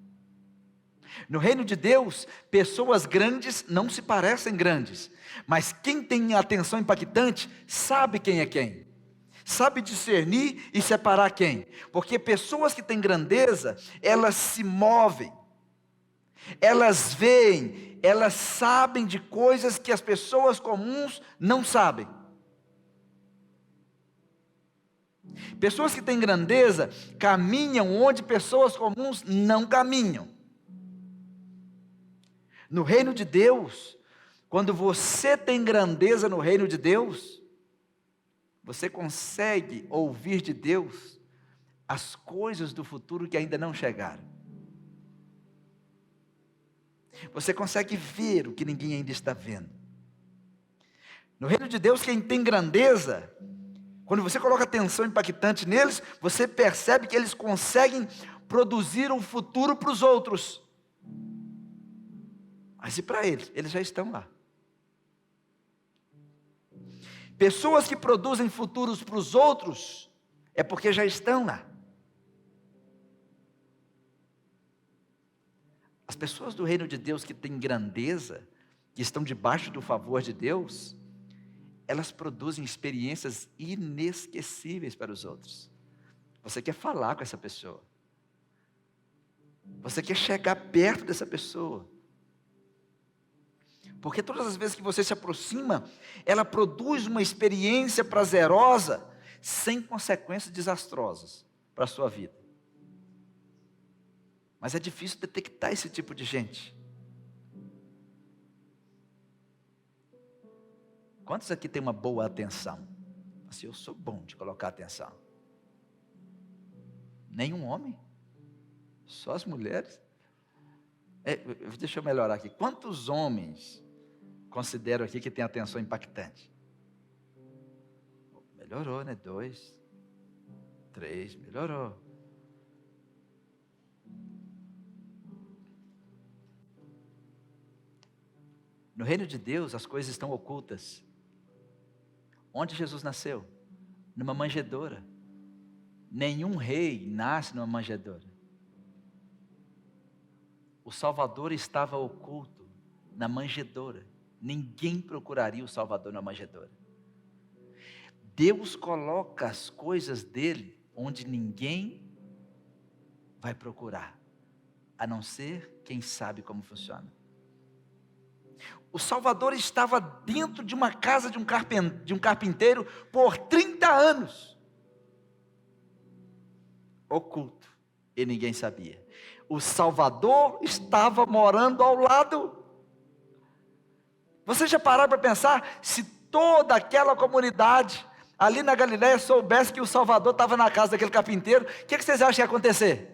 No reino de Deus, pessoas grandes não se parecem grandes. Mas quem tem atenção impactante, sabe quem é quem. Sabe discernir e separar quem. Porque pessoas que têm grandeza, elas se movem. Elas veem elas sabem de coisas que as pessoas comuns não sabem. Pessoas que têm grandeza caminham onde pessoas comuns não caminham. No reino de Deus, quando você tem grandeza no reino de Deus, você consegue ouvir de Deus as coisas do futuro que ainda não chegaram. Você consegue ver o que ninguém ainda está vendo. No reino de Deus, quem tem grandeza, quando você coloca atenção impactante neles, você percebe que eles conseguem produzir um futuro para os outros. Mas e para eles? Eles já estão lá. Pessoas que produzem futuros para os outros, é porque já estão lá. As pessoas do reino de Deus que têm grandeza, que estão debaixo do favor de Deus, elas produzem experiências inesquecíveis para os outros. Você quer falar com essa pessoa. Você quer chegar perto dessa pessoa. Porque todas as vezes que você se aproxima, ela produz uma experiência prazerosa, sem consequências desastrosas para a sua vida. Mas é difícil detectar esse tipo de gente. Quantos aqui tem uma boa atenção? Assim, eu sou bom de colocar atenção. Nenhum homem? Só as mulheres? Deixa eu melhorar aqui. Quantos homens consideram aqui que tem atenção impactante? Melhorou, né? 2, 3, melhorou. No reino de Deus, as coisas estão ocultas. Onde Jesus nasceu? Numa manjedoura. Nenhum rei nasce numa manjedoura. O Salvador estava oculto na manjedoura. Ninguém procuraria o Salvador na manjedoura. Deus coloca as coisas dele onde ninguém vai procurar, a não ser quem sabe como funciona. O Salvador estava dentro de uma casa de um carpinteiro por 30 anos. Oculto. E ninguém sabia. O Salvador estava morando ao lado. Você já parou para pensar? Se toda aquela comunidade ali na Galileia soubesse que o Salvador estava na casa daquele carpinteiro, o que vocês acham que ia acontecer?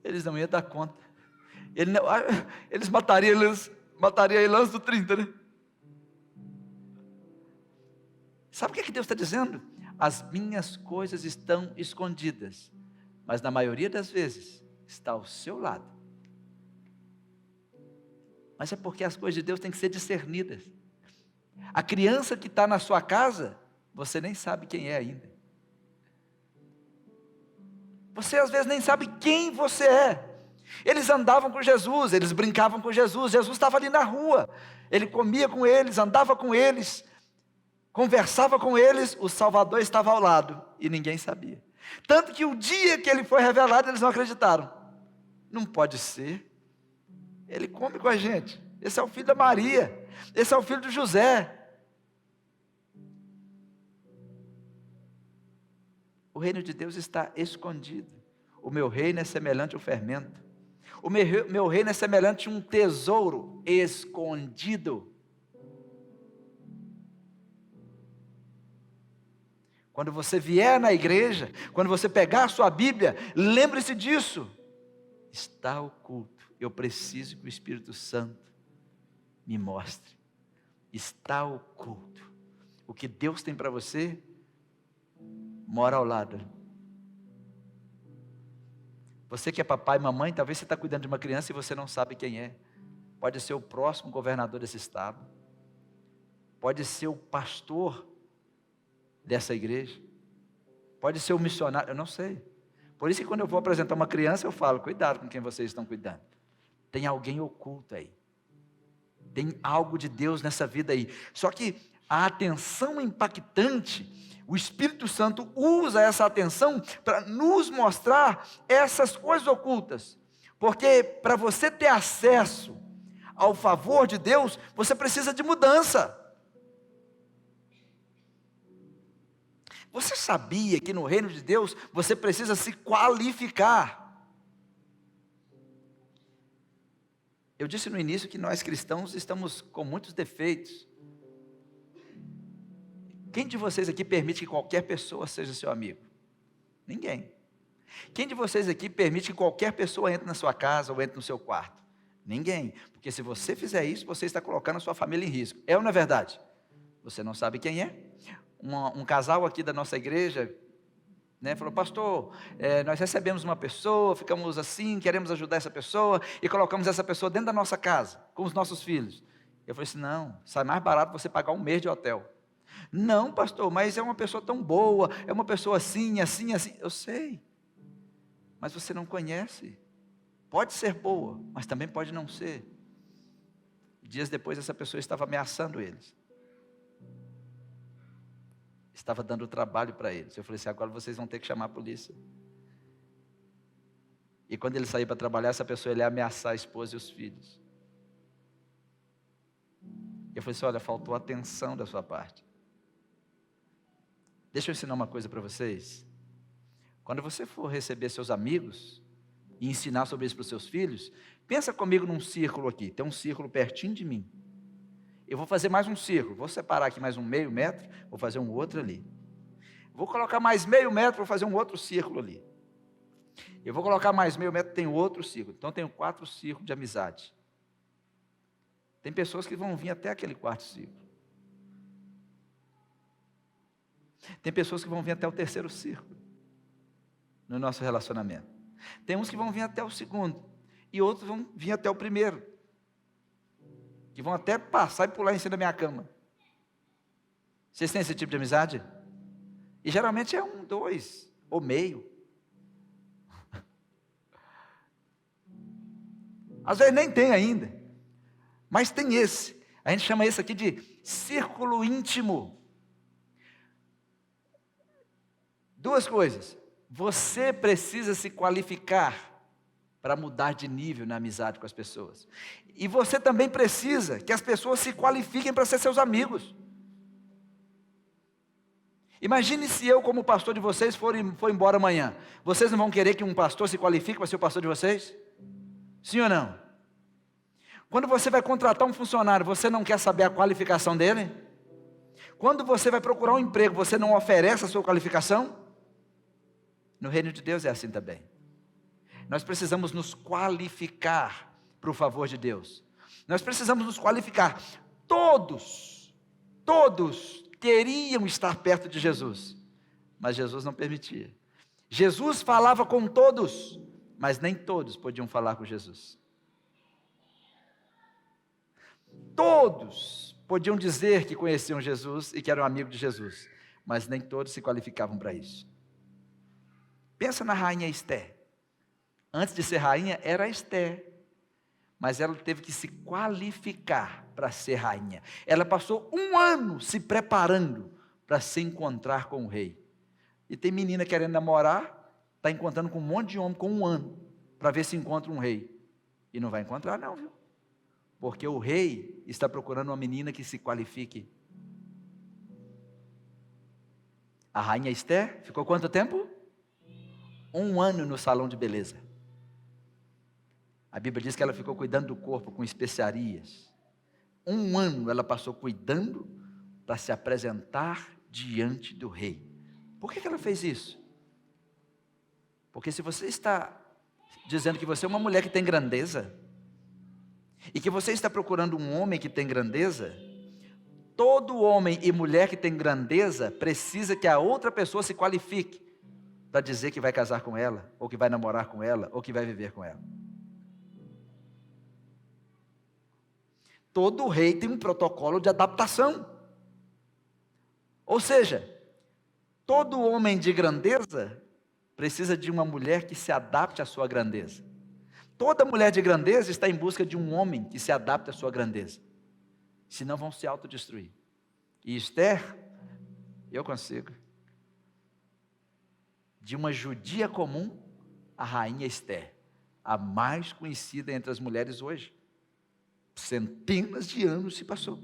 Eles não iam dar conta. Eles matariam ele antes do 30, né? Sabe o que Deus está dizendo? As minhas coisas estão escondidas, mas na maioria das vezes está ao seu lado. Mas é porque as coisas de Deus têm que ser discernidas. A criança que está na sua casa, você nem sabe quem é ainda. Você às vezes nem sabe quem você é. Eles andavam com Jesus, eles brincavam com Jesus, Jesus estava ali na rua, ele comia com eles, andava com eles, conversava com eles, o Salvador estava ao lado e ninguém sabia. Tanto que o dia que ele foi revelado, eles não acreditaram. Não pode ser, ele come com a gente, esse é o filho da Maria, esse é o filho de José. O reino de Deus está escondido. O meu reino é semelhante ao fermento. O meu reino é semelhante a um tesouro escondido. Quando você vier na igreja, quando você pegar a sua Bíblia, lembre-se disso. Está oculto. Eu preciso que o Espírito Santo me mostre. Está oculto. O que Deus tem para você, mora ao lado. Você que é papai e mamãe, talvez você está cuidando de uma criança e você não sabe quem é. Pode ser o próximo governador desse estado. Pode ser o pastor dessa igreja. Pode ser o missionário, eu não sei. Por isso que quando eu vou apresentar uma criança, eu falo, cuidado com quem vocês estão cuidando. Tem alguém oculto aí. Tem algo de Deus nessa vida aí. Só que a atenção impactante, o Espírito Santo usa essa atenção para nos mostrar essas coisas ocultas. Porque para você ter acesso ao favor de Deus, você precisa de mudança. Você sabia que no reino de Deus você precisa se qualificar? Eu disse no início que nós cristãos estamos com muitos defeitos. Quem de vocês aqui permite que qualquer pessoa seja seu amigo? Ninguém. Quem de vocês aqui permite que qualquer pessoa entre na sua casa ou entre no seu quarto? Ninguém. Porque se você fizer isso, você está colocando a sua família em risco. É ou não é verdade? Você não sabe quem é? Um casal aqui da nossa igreja, falou: pastor, nós recebemos uma pessoa, ficamos assim, queremos ajudar essa pessoa, e colocamos essa pessoa dentro da nossa casa, com os nossos filhos. Eu falei assim: não, sai mais barato você pagar um mês de hotel. Não, pastor, mas é uma pessoa tão boa, é uma pessoa assim, assim, assim. Eu sei, mas você não conhece. Pode ser boa, mas também pode não ser. Dias depois essa pessoa estava ameaçando eles. Estava dando trabalho para eles. Eu falei assim: agora vocês vão ter que chamar a polícia. E quando ele sair para trabalhar, essa pessoa ia ameaçar a esposa e os filhos. Eu falei assim: olha, faltou atenção da sua parte. Deixa eu ensinar uma coisa para vocês. Quando você for receber seus amigos e ensinar sobre isso para os seus filhos, pensa comigo num círculo aqui. Tem um círculo pertinho de mim. Eu vou fazer mais um círculo. Vou separar aqui mais um meio metro. Vou fazer um outro ali. Vou colocar mais meio metro. Vou fazer um outro círculo ali. Eu vou colocar mais meio metro. Tem outro círculo. Então, tenho 4 círculos de amizade. Tem pessoas que vão vir até aquele 4º círculo. Tem pessoas que vão vir até o 3º círculo no nosso relacionamento. Tem uns que vão vir até o 2º. E outros vão vir até o 1º. Que vão até passar e pular em cima da minha cama. Vocês têm esse tipo de amizade? E geralmente é 1, 2, ou meio. Às vezes nem tem ainda. Mas tem esse. A gente chama esse aqui de círculo íntimo. 2 coisas. Você precisa se qualificar para mudar de nível na amizade com as pessoas. E você também precisa que as pessoas se qualifiquem para ser seus amigos. Imagine se eu, como pastor de vocês, for embora amanhã. Vocês não vão querer que um pastor se qualifique para ser o pastor de vocês? Sim ou não? Quando você vai contratar um funcionário, você não quer saber a qualificação dele? Quando você vai procurar um emprego, você não oferece a sua qualificação? No reino de Deus é assim também. Nós precisamos nos qualificar para o favor de Deus. Nós precisamos nos qualificar. Todos queriam estar perto de Jesus, mas Jesus não permitia. Jesus falava com todos, mas nem todos podiam falar com Jesus. Todos podiam dizer que conheciam Jesus e que eram amigos de Jesus, mas nem todos se qualificavam para isso. Pensa na rainha Esther. Antes de ser rainha, era Esther. Mas ela teve que se qualificar para ser rainha. Ela passou 1 ano se preparando para se encontrar com o rei. E tem menina querendo namorar, está encontrando com um monte de homem com 1 ano, para ver se encontra um rei. E não vai encontrar não, viu? Porque o rei está procurando uma menina que se qualifique. A rainha Esther ficou quanto tempo? 1 ano no salão de beleza. A Bíblia diz que ela ficou cuidando do corpo com especiarias. 1 ano ela passou cuidando para se apresentar diante do rei. Por que ela fez isso? Porque se você está dizendo que você é uma mulher que tem grandeza, e que você está procurando um homem que tem grandeza, todo homem e mulher que tem grandeza precisa que a outra pessoa se qualifique para dizer que vai casar com ela, ou que vai namorar com ela, ou que vai viver com ela. Todo rei tem um protocolo de adaptação. Ou seja, todo homem de grandeza precisa de uma mulher que se adapte à sua grandeza. Toda mulher de grandeza está em busca de um homem que se adapte à sua grandeza. Senão vão se autodestruir. E Esther, eu consigo. De uma judia comum, a rainha Esther, a mais conhecida entre as mulheres hoje. Centenas de anos se passou.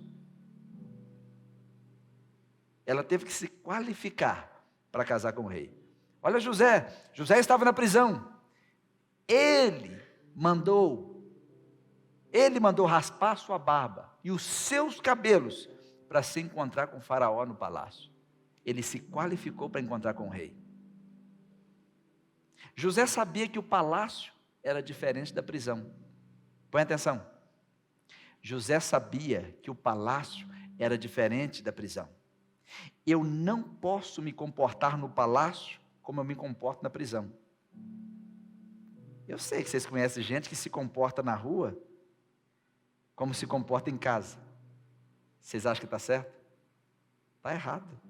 Ela teve que se qualificar para casar com o rei. Olha José estava na prisão. Ele mandou raspar sua barba e os seus cabelos para se encontrar com o faraó no palácio. Ele se qualificou para encontrar com o rei. José sabia que o palácio era diferente da prisão. Põe atenção. José sabia que o palácio era diferente da prisão. Eu não posso me comportar no palácio como eu me comporto na prisão. Eu sei que vocês conhecem gente que se comporta na rua como se comporta em casa. Vocês acham que está certo? Está errado.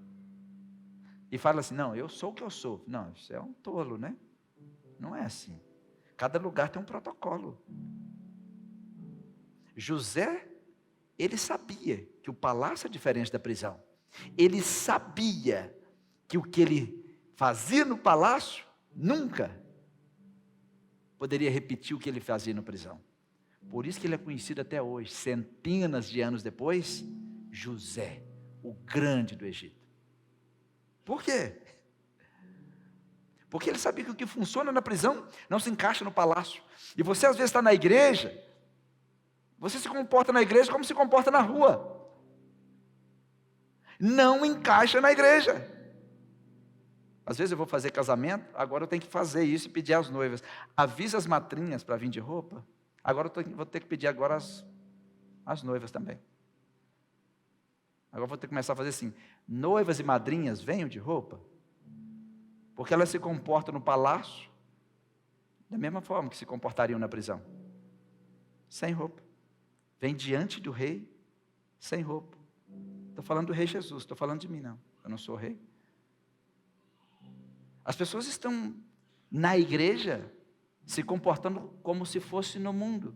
E fala assim, não, eu sou o que eu sou. Não, isso é um tolo, né? Não é assim. Cada lugar tem um protocolo. José, ele sabia que o palácio é diferente da prisão. Ele sabia que o que ele fazia no palácio nunca poderia repetir o que ele fazia na prisão. Por isso que ele é conhecido até hoje, centenas de anos depois, José, o grande do Egito. Por quê? Porque ele sabia que o que funciona na prisão não se encaixa no palácio. E você às vezes está na igreja, você se comporta na igreja como se comporta na rua. Não encaixa na igreja. Às vezes eu vou fazer casamento, agora eu tenho que fazer isso e pedir às noivas. Avisa as madrinhas para vir de roupa. Agora eu vou ter que pedir agora as noivas também. Agora eu vou ter que começar a fazer assim. Noivas e madrinhas venham de roupa. Porque elas se comportam no palácio da mesma forma que se comportariam na prisão. Sem roupa. Vem diante do rei sem roupa. Estou falando do rei Jesus, estou falando de mim não. Eu não sou rei. As pessoas estão na igreja se comportando como se fosse no mundo.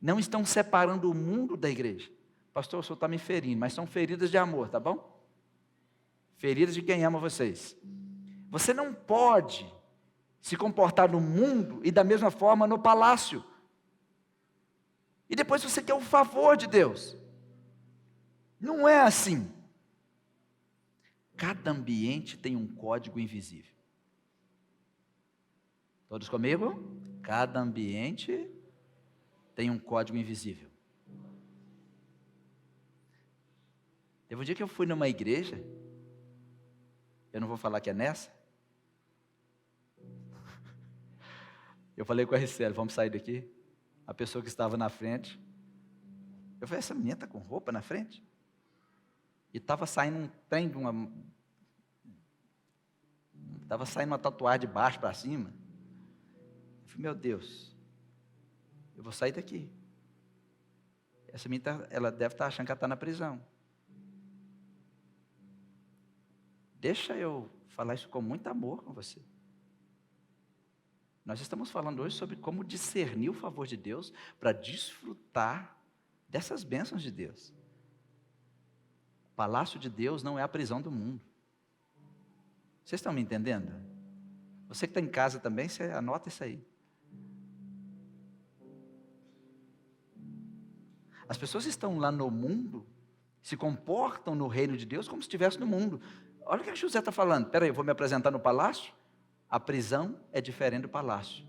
Não estão separando o mundo da igreja. Pastor, o senhor está me ferindo, mas são feridas de amor, tá bom? Feridas de quem ama vocês. Você não pode se comportar no mundo e da mesma forma no palácio. E depois você quer o favor de Deus. Não é assim. Cada ambiente tem um código invisível. Todos comigo? Cada ambiente tem um código invisível. Teve um dia que eu fui numa igreja, eu não vou falar que é nessa. Eu falei com a Ricele, vamos sair daqui. A pessoa que estava na frente, eu falei, essa menina está com roupa na frente? E estava saindo um trem de uma... Estava saindo uma tatuagem de baixo para cima. Eu falei, meu Deus, eu vou sair daqui. Essa menina, ela deve estar achando que ela está na prisão. Deixa eu falar isso com muito amor com você. Nós estamos falando hoje sobre como discernir o favor de Deus para desfrutar dessas bênçãos de Deus. O palácio de Deus não é a prisão do mundo. Vocês estão me entendendo? Você que está em casa também, você anota isso aí. As pessoas estão lá no mundo, se comportam no reino de Deus como se estivesse no mundo. Olha o que José está falando. Espera aí, eu vou me apresentar no palácio? A prisão é diferente do palácio.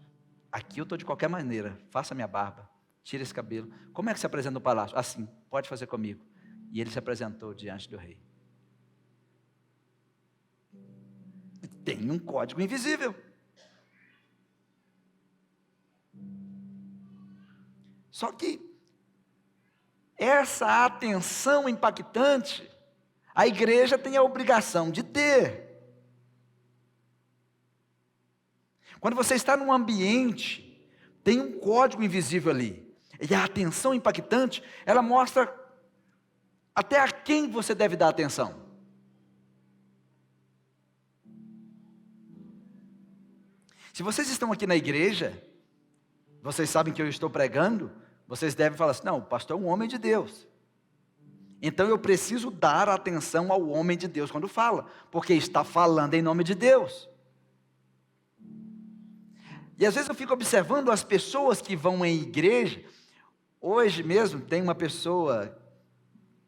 Aqui eu estou de qualquer maneira. Faça minha barba, tire esse cabelo. Como é que se apresenta no palácio? Assim, pode fazer comigo. E ele se apresentou diante do rei. Tem um código invisível. Só que essa atenção impactante, a igreja tem a obrigação de ter. Quando você está num ambiente, tem um código invisível ali. E a atenção impactante, ela mostra até a quem você deve dar atenção. Se vocês estão aqui na igreja, vocês sabem que eu estou pregando, vocês devem falar assim, não, o pastor é um homem de Deus. Então eu preciso dar atenção ao homem de Deus quando fala, porque está falando em nome de Deus. E às vezes eu fico observando as pessoas que vão em igreja. Hoje mesmo tem uma pessoa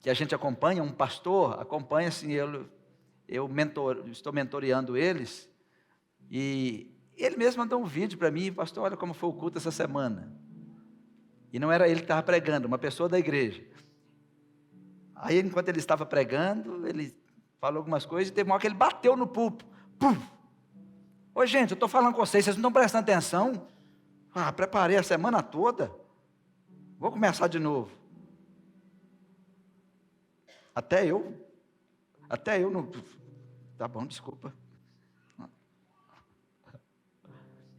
que a gente acompanha, um pastor, acompanha assim, estou mentoreando eles, e ele mesmo mandou um vídeo para mim: pastor, olha como foi o culto essa semana. E não era ele que estava pregando, uma pessoa da igreja. Aí, enquanto ele estava pregando, ele falou algumas coisas, e teve uma hora que ele bateu no púlpito. Pum! Ô gente, eu estou falando com vocês, vocês não estão prestando atenção? Preparei a semana toda, vou começar de novo. Até eu não... Tá bom, desculpa.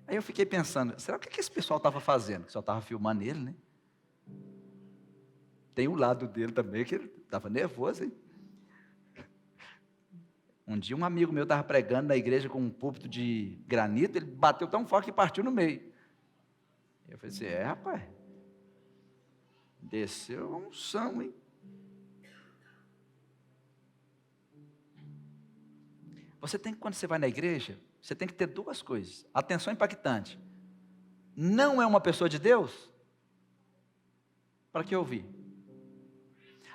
Aí eu fiquei pensando, será que esse pessoal estava fazendo? Que só estava filmando ele, né? Tem o lado dele também, que ele estava nervoso, hein? Um dia um amigo meu estava pregando na igreja com um púlpito de granito, ele bateu tão forte que partiu no meio. Eu falei assim, rapaz, desceu a unção, hein? Quando você vai na igreja, você tem que ter duas coisas. Atenção impactante. Não é uma pessoa de Deus? Para que ouvir?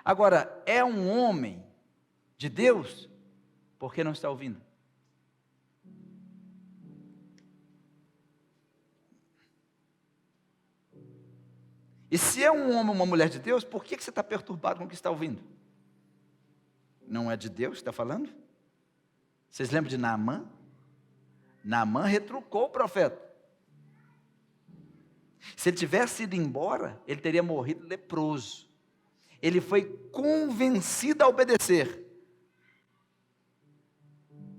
Agora, é um homem de Deus? Por que não está ouvindo? E se é um homem ou uma mulher de Deus, por que você está perturbado com o que está ouvindo? Não é de Deus que está falando? Vocês lembram de Naamã? Naamã retrucou o profeta. Se ele tivesse ido embora, ele teria morrido leproso. Ele foi convencido a obedecer.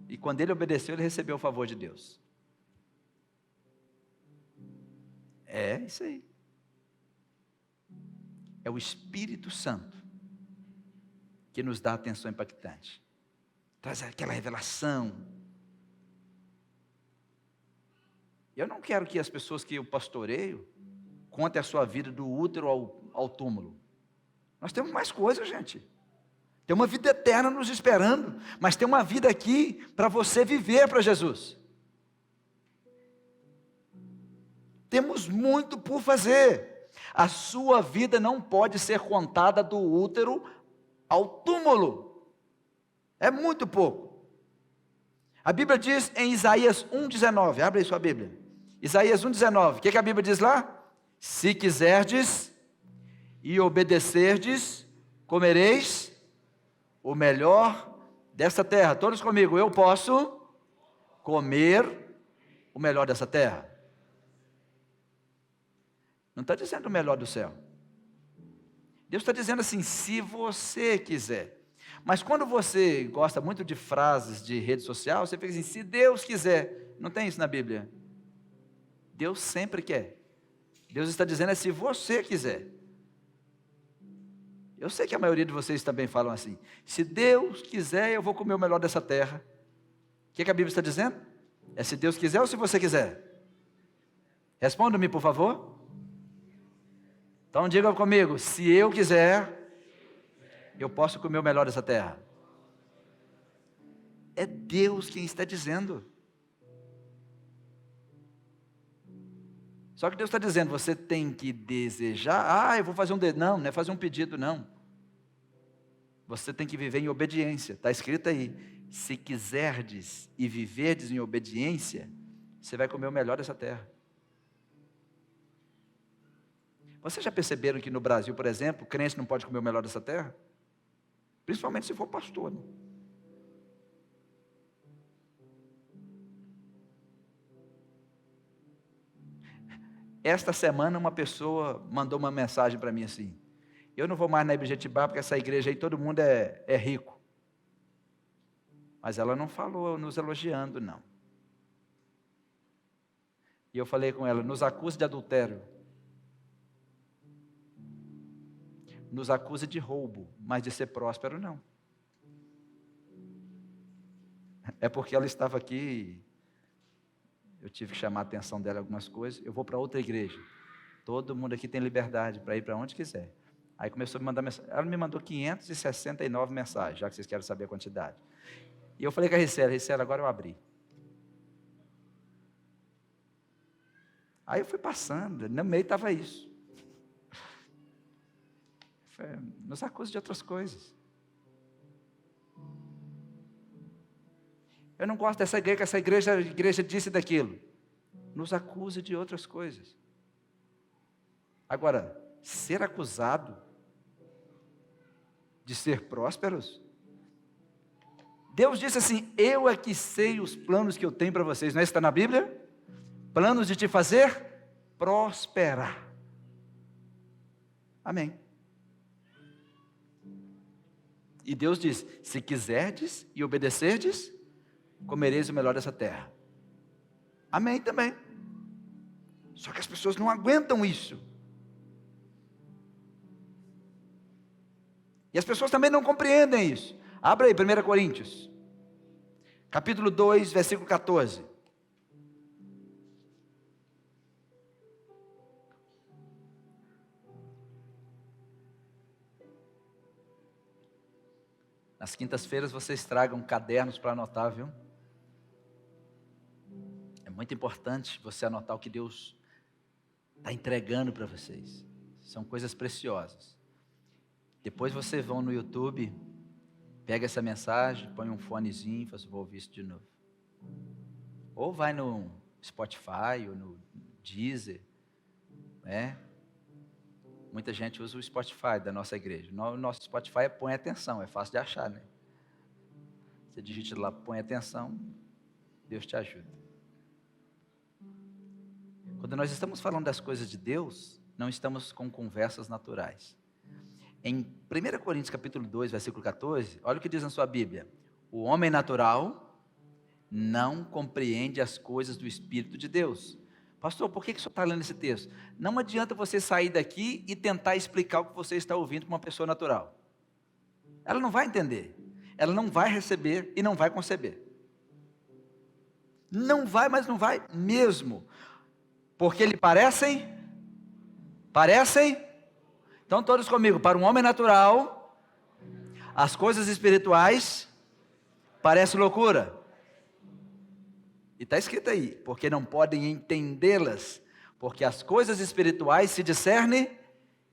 E quando ele obedeceu, ele recebeu o favor de Deus. É isso aí. É o Espírito Santo que nos dá atenção impactante. Traz aquela revelação. Eu não quero que as pessoas que eu pastoreio contem a sua vida do útero ao túmulo. Nós temos mais coisas, gente. Tem uma vida eterna nos esperando, mas tem uma vida aqui para você viver para Jesus. Temos muito por fazer. A sua vida não pode ser contada do útero ao túmulo. É muito pouco. A Bíblia diz em Isaías 1,19, abre aí sua Bíblia. Isaías 1,19, o que a Bíblia diz lá? Se quiserdes e obedecerdes, comereis o melhor dessa terra. Todos comigo, eu posso comer o melhor dessa terra. Não está dizendo o melhor do céu. Deus está dizendo assim, se você quiser. Mas quando você gosta muito de frases de rede social, você fica assim, se Deus quiser. Não tem isso na Bíblia. Deus sempre quer. Deus está dizendo se você quiser. Eu sei que a maioria de vocês também falam assim, se Deus quiser, eu vou comer o melhor dessa terra. O que a Bíblia está dizendo? É se Deus quiser ou se você quiser? Responda-me, por favor. Então diga comigo, se eu quiser, eu posso comer o melhor dessa terra. É Deus quem está dizendo. Só que Deus está dizendo, você tem que desejar. Eu vou fazer não é fazer um pedido, não. Você tem que viver em obediência. Está escrito aí, se quiserdes e viverdes em obediência, você vai comer o melhor dessa terra. Vocês já perceberam que no Brasil, por exemplo, crente não pode comer o melhor dessa terra? Principalmente se for pastor, né? Esta semana uma pessoa mandou uma mensagem para mim assim, eu não vou mais na Ibjetibá porque essa igreja aí todo mundo é rico. Mas ela não falou nos elogiando, não. E eu falei com ela, nos acusa de adultério. Nos acusa de roubo, mas de ser próspero, não. É porque ela estava aqui, eu tive que chamar a atenção dela em algumas coisas, eu vou para outra igreja. Todo mundo aqui tem liberdade para ir para onde quiser. Aí começou a me mandar mensagem. Ela me mandou 569 mensagens, já que vocês querem saber a quantidade. E eu falei com a Ricela, agora eu abri. Aí eu fui passando, no meio estava isso. Nos acusa de outras coisas. Eu não gosto dessa igreja, que essa igreja disse daquilo. Nos acusa de outras coisas. Agora, ser acusado de ser prósperos? Deus disse assim: eu é que sei os planos que eu tenho para vocês. Não é isso que está na Bíblia? Planos de te fazer prosperar. Amém. E Deus diz: se quiserdes e obedecerdes, comereis o melhor dessa terra. Amém também. Só que as pessoas não aguentam isso. E as pessoas também não compreendem isso. Abra aí, 1 Coríntios, capítulo 2, versículo 14. Nas quintas-feiras vocês tragam cadernos para anotar, viu? É muito importante você anotar o que Deus está entregando para vocês. São coisas preciosas. Depois vocês vão no YouTube, pega essa mensagem, põe um fonezinho e fala: vou ouvir isso de novo. Ou vai no Spotify ou no Deezer, né? Muita gente usa o Spotify da nossa igreja. O nosso Spotify é Põe Atenção, é fácil de achar, né? Você digita lá, Põe Atenção, Deus te ajuda. Quando nós estamos falando das coisas de Deus, não estamos com conversas naturais. Em 1 Coríntios capítulo 2, versículo 14, olha o que diz na sua Bíblia: o homem natural não compreende as coisas do Espírito de Deus. Pastor, por que o senhor está lendo esse texto? Não adianta você sair daqui e tentar explicar o que você está ouvindo para uma pessoa natural. Ela não vai entender, ela não vai receber e não vai conceber. Não vai, mas não vai mesmo. Porque lhe parecem? Então todos comigo: para um homem natural, as coisas espirituais parecem loucura. E está escrito aí: porque não podem entendê-las, porque as coisas espirituais se discernem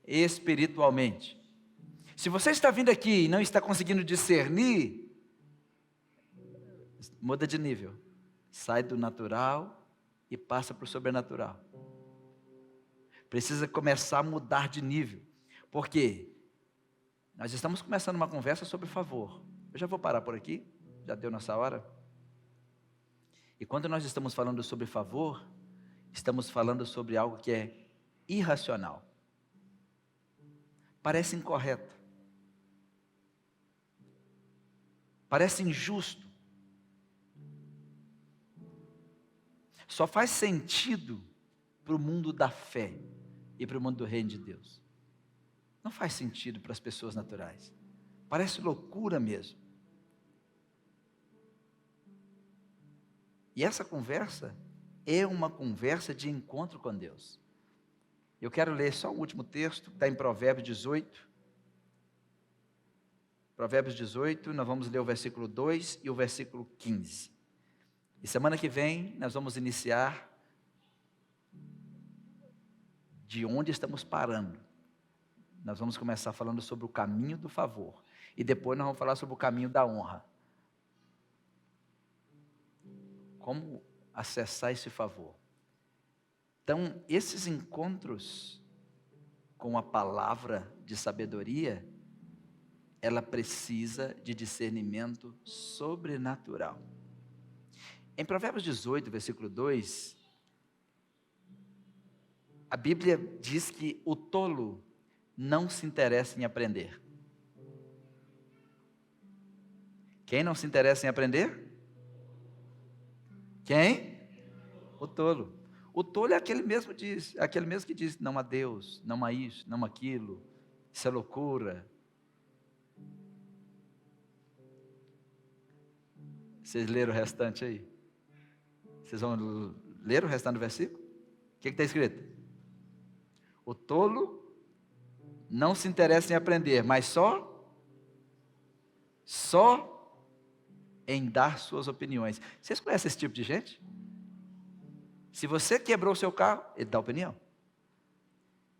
espiritualmente. Se você está vindo aqui e não está conseguindo discernir, muda de nível. Sai do natural e passa para o sobrenatural. Precisa começar a mudar de nível. Por quê? Nós estamos começando uma conversa sobre favor. Eu já vou parar por aqui, já deu nossa hora. E quando nós estamos falando sobre favor, estamos falando sobre algo que é irracional. Parece incorreto. Parece injusto. Só faz sentido para o mundo da fé e para o mundo do reino de Deus. Não faz sentido para as pessoas naturais. Parece loucura mesmo. E essa conversa é uma conversa de encontro com Deus. Eu quero ler só o último texto, que está em Provérbios 18. Provérbios 18, nós vamos ler o versículo 2 e o versículo 15. E semana que vem nós vamos iniciar de onde estamos parando. Nós vamos começar falando sobre o caminho do favor. E depois nós vamos falar sobre o caminho da honra. Como acessar esse favor. Então, esses encontros com a palavra de sabedoria, ela precisa de discernimento sobrenatural. Em Provérbios 18, versículo 2, a Bíblia diz que o tolo não se interessa em aprender. Quem não se interessa em aprender? Quem? O tolo. O tolo é aquele mesmo que diz não há Deus, não há isso, não há aquilo, isso é loucura. Vocês leram o restante aí? Vocês vão ler o restante do versículo? O que está escrito? O tolo não se interessa em aprender, mas só em dar suas opiniões. Vocês conhecem esse tipo de gente? Se você quebrou o seu carro, ele dá opinião.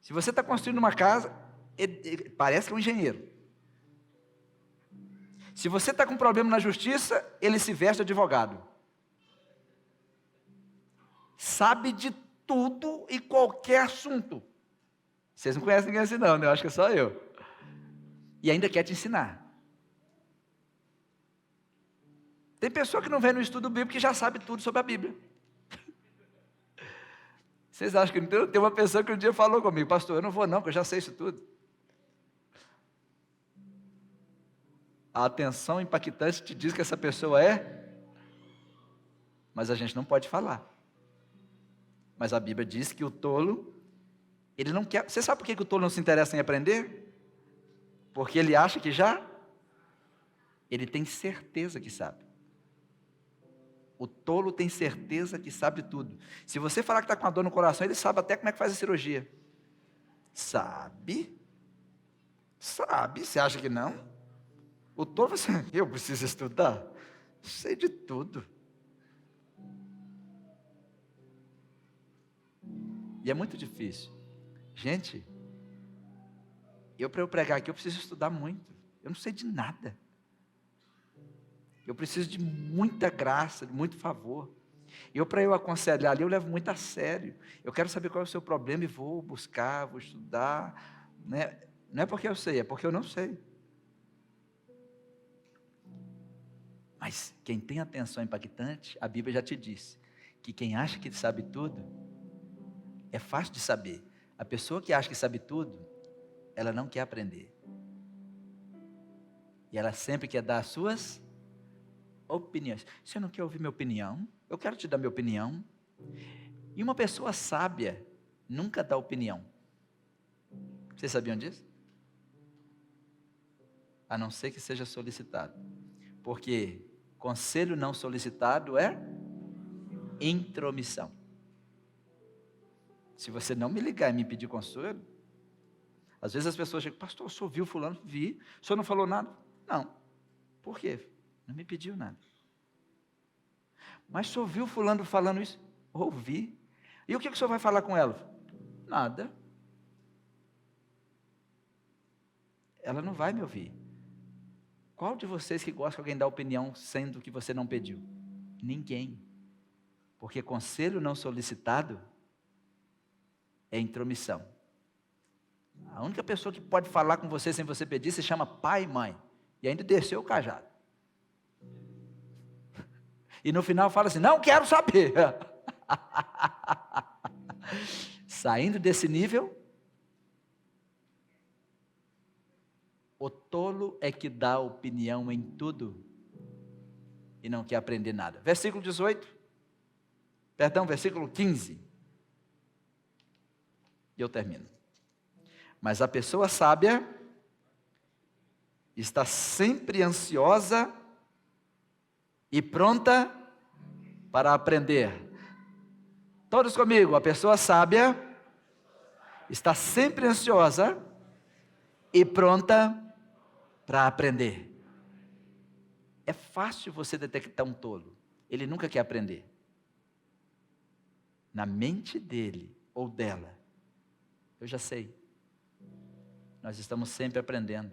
Se você está construindo uma casa, ele parece que é um engenheiro. Se você está com um problema na justiça, ele se veste de advogado. Sabe de tudo e qualquer assunto. Vocês não conhecem ninguém assim não, né? Eu acho que é só eu. E ainda quer te ensinar. Tem pessoa que não vem no estudo bíblico que já sabe tudo sobre a Bíblia. Vocês acham que não tem uma pessoa que um dia falou comigo, pastor, eu não vou não, porque eu já sei isso tudo. A atenção impactante te diz que essa pessoa é, mas a gente não pode falar. Mas a Bíblia diz que o tolo, ele não quer. Você sabe por que o tolo não se interessa em aprender? Porque ele acha que já, ele tem certeza que sabe. O tolo tem certeza que sabe tudo. Se você falar que está com uma dor no coração, ele sabe até como é que faz a cirurgia. Sabe? Sabe, você acha que não? O tolo vai dizer, eu preciso estudar, sei de tudo. E é muito difícil. Gente, para eu pregar aqui, eu preciso estudar muito. Eu não sei de nada. Eu preciso de muita graça, de muito favor. Para eu aconselhar ali, eu levo muito a sério. Eu quero saber qual é o seu problema e vou buscar, vou estudar. Né? Não é porque eu sei, é porque eu não sei. Mas quem tem atenção impactante, a Bíblia já te disse, que quem acha que sabe tudo, é fácil de saber. A pessoa que acha que sabe tudo, ela não quer aprender. E ela sempre quer dar as suas opiniões. Você não quer ouvir minha opinião? Eu quero te dar minha opinião. E uma pessoa sábia nunca dá opinião. Vocês sabiam disso? A não ser que seja solicitado. Porque conselho não solicitado é intromissão. Se você não me ligar e me pedir conselho, às vezes as pessoas chegam, pastor, o senhor viu fulano? Vi. O senhor não falou nada? Não. Por quê? Não me pediu nada. Mas o senhor viu fulano falando isso? Ouvi. E o que o senhor vai falar com ela? Nada. Ela não vai me ouvir. Qual de vocês que gosta que alguém dá opinião sendo que você não pediu? Ninguém. Porque conselho não solicitado é intromissão. A única pessoa que pode falar com você sem você pedir se chama pai e mãe. E ainda desceu o cajado. E no final fala assim, não quero saber. Saindo desse nível, o tolo é que dá opinião em tudo e não quer aprender nada. Versículo 15. E eu termino. Mas a pessoa sábia está sempre ansiosa e pronta para aprender. Todos comigo, a pessoa sábia está sempre ansiosa e pronta para aprender. É fácil você detectar um tolo. Ele nunca quer aprender. Na mente dele ou dela, eu já sei. Nós estamos sempre aprendendo.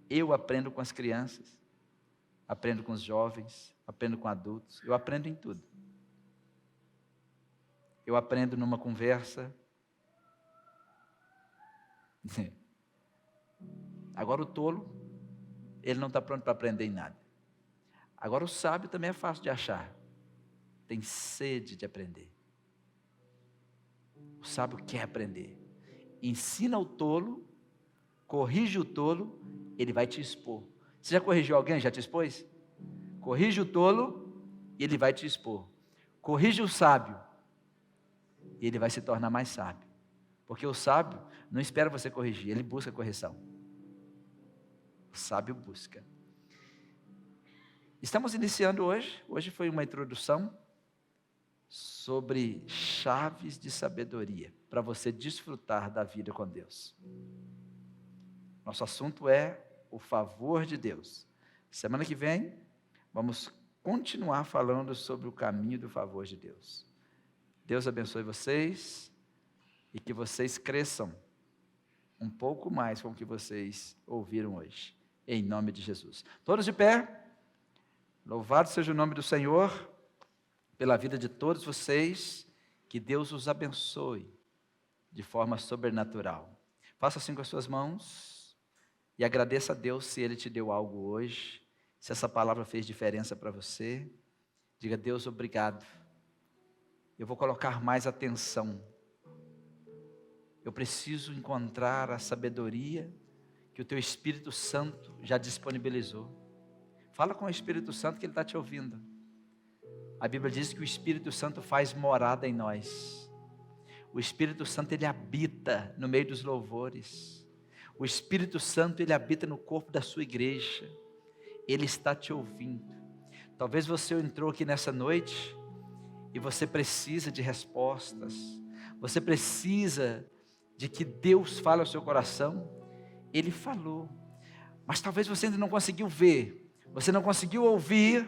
Eu aprendo com as crianças, aprendo com os jovens, aprendo com adultos, eu aprendo em tudo. Eu aprendo numa conversa. Agora o tolo, ele não está pronto para aprender em nada. Agora o sábio também é fácil de achar. Tem sede de aprender. O sábio quer aprender. Ensina o tolo, corrige o tolo, ele vai te expor. Você já corrigiu alguém? Já te expôs? Corrige o tolo e ele vai te expor. Corrige o sábio e ele vai se tornar mais sábio. Porque o sábio não espera você corrigir, ele busca correção. O sábio busca. Estamos iniciando hoje foi uma introdução sobre chaves de sabedoria, para você desfrutar da vida com Deus. Nosso assunto é o favor de Deus. Semana que vem, vamos continuar falando sobre o caminho do favor de Deus. Deus abençoe vocês e que vocês cresçam um pouco mais com o que vocês ouviram hoje, em nome de Jesus. Todos de pé, louvado seja o nome do Senhor, pela vida de todos vocês, que Deus os abençoe de forma sobrenatural. Faça assim com as suas mãos e agradeça a Deus se Ele te deu algo hoje, se essa palavra fez diferença para você. Diga: Deus, obrigado. Eu vou colocar mais atenção. Eu preciso encontrar a sabedoria que o Teu Espírito Santo já disponibilizou. Fala com o Espírito Santo que Ele está te ouvindo. A Bíblia diz que o Espírito Santo faz morada em nós. O Espírito Santo, Ele habita no meio dos louvores. O Espírito Santo, Ele habita no corpo da sua igreja. Ele está te ouvindo. Talvez você entrou aqui nessa noite e você precisa de respostas. Você precisa de que Deus fale ao seu coração. Ele falou. Mas talvez você ainda não conseguiu ver. Você não conseguiu ouvir.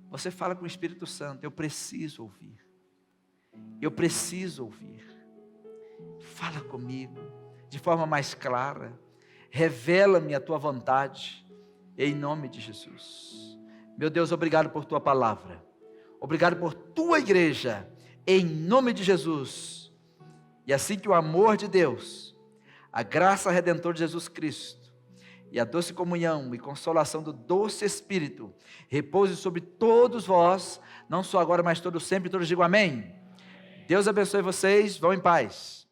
Você fala com o Espírito Santo: eu preciso ouvir. Eu preciso ouvir. Fala comigo de forma mais clara. Revela-me a tua vontade, em nome de Jesus. Meu Deus, obrigado por tua palavra. Obrigado por tua igreja, em nome de Jesus. E assim que o amor de Deus, a graça redentora de Jesus Cristo, e a doce comunhão e consolação do doce Espírito repouse sobre todos vós, não só agora, mas todos sempre. Todos digam amém. Deus abençoe vocês, vão em paz.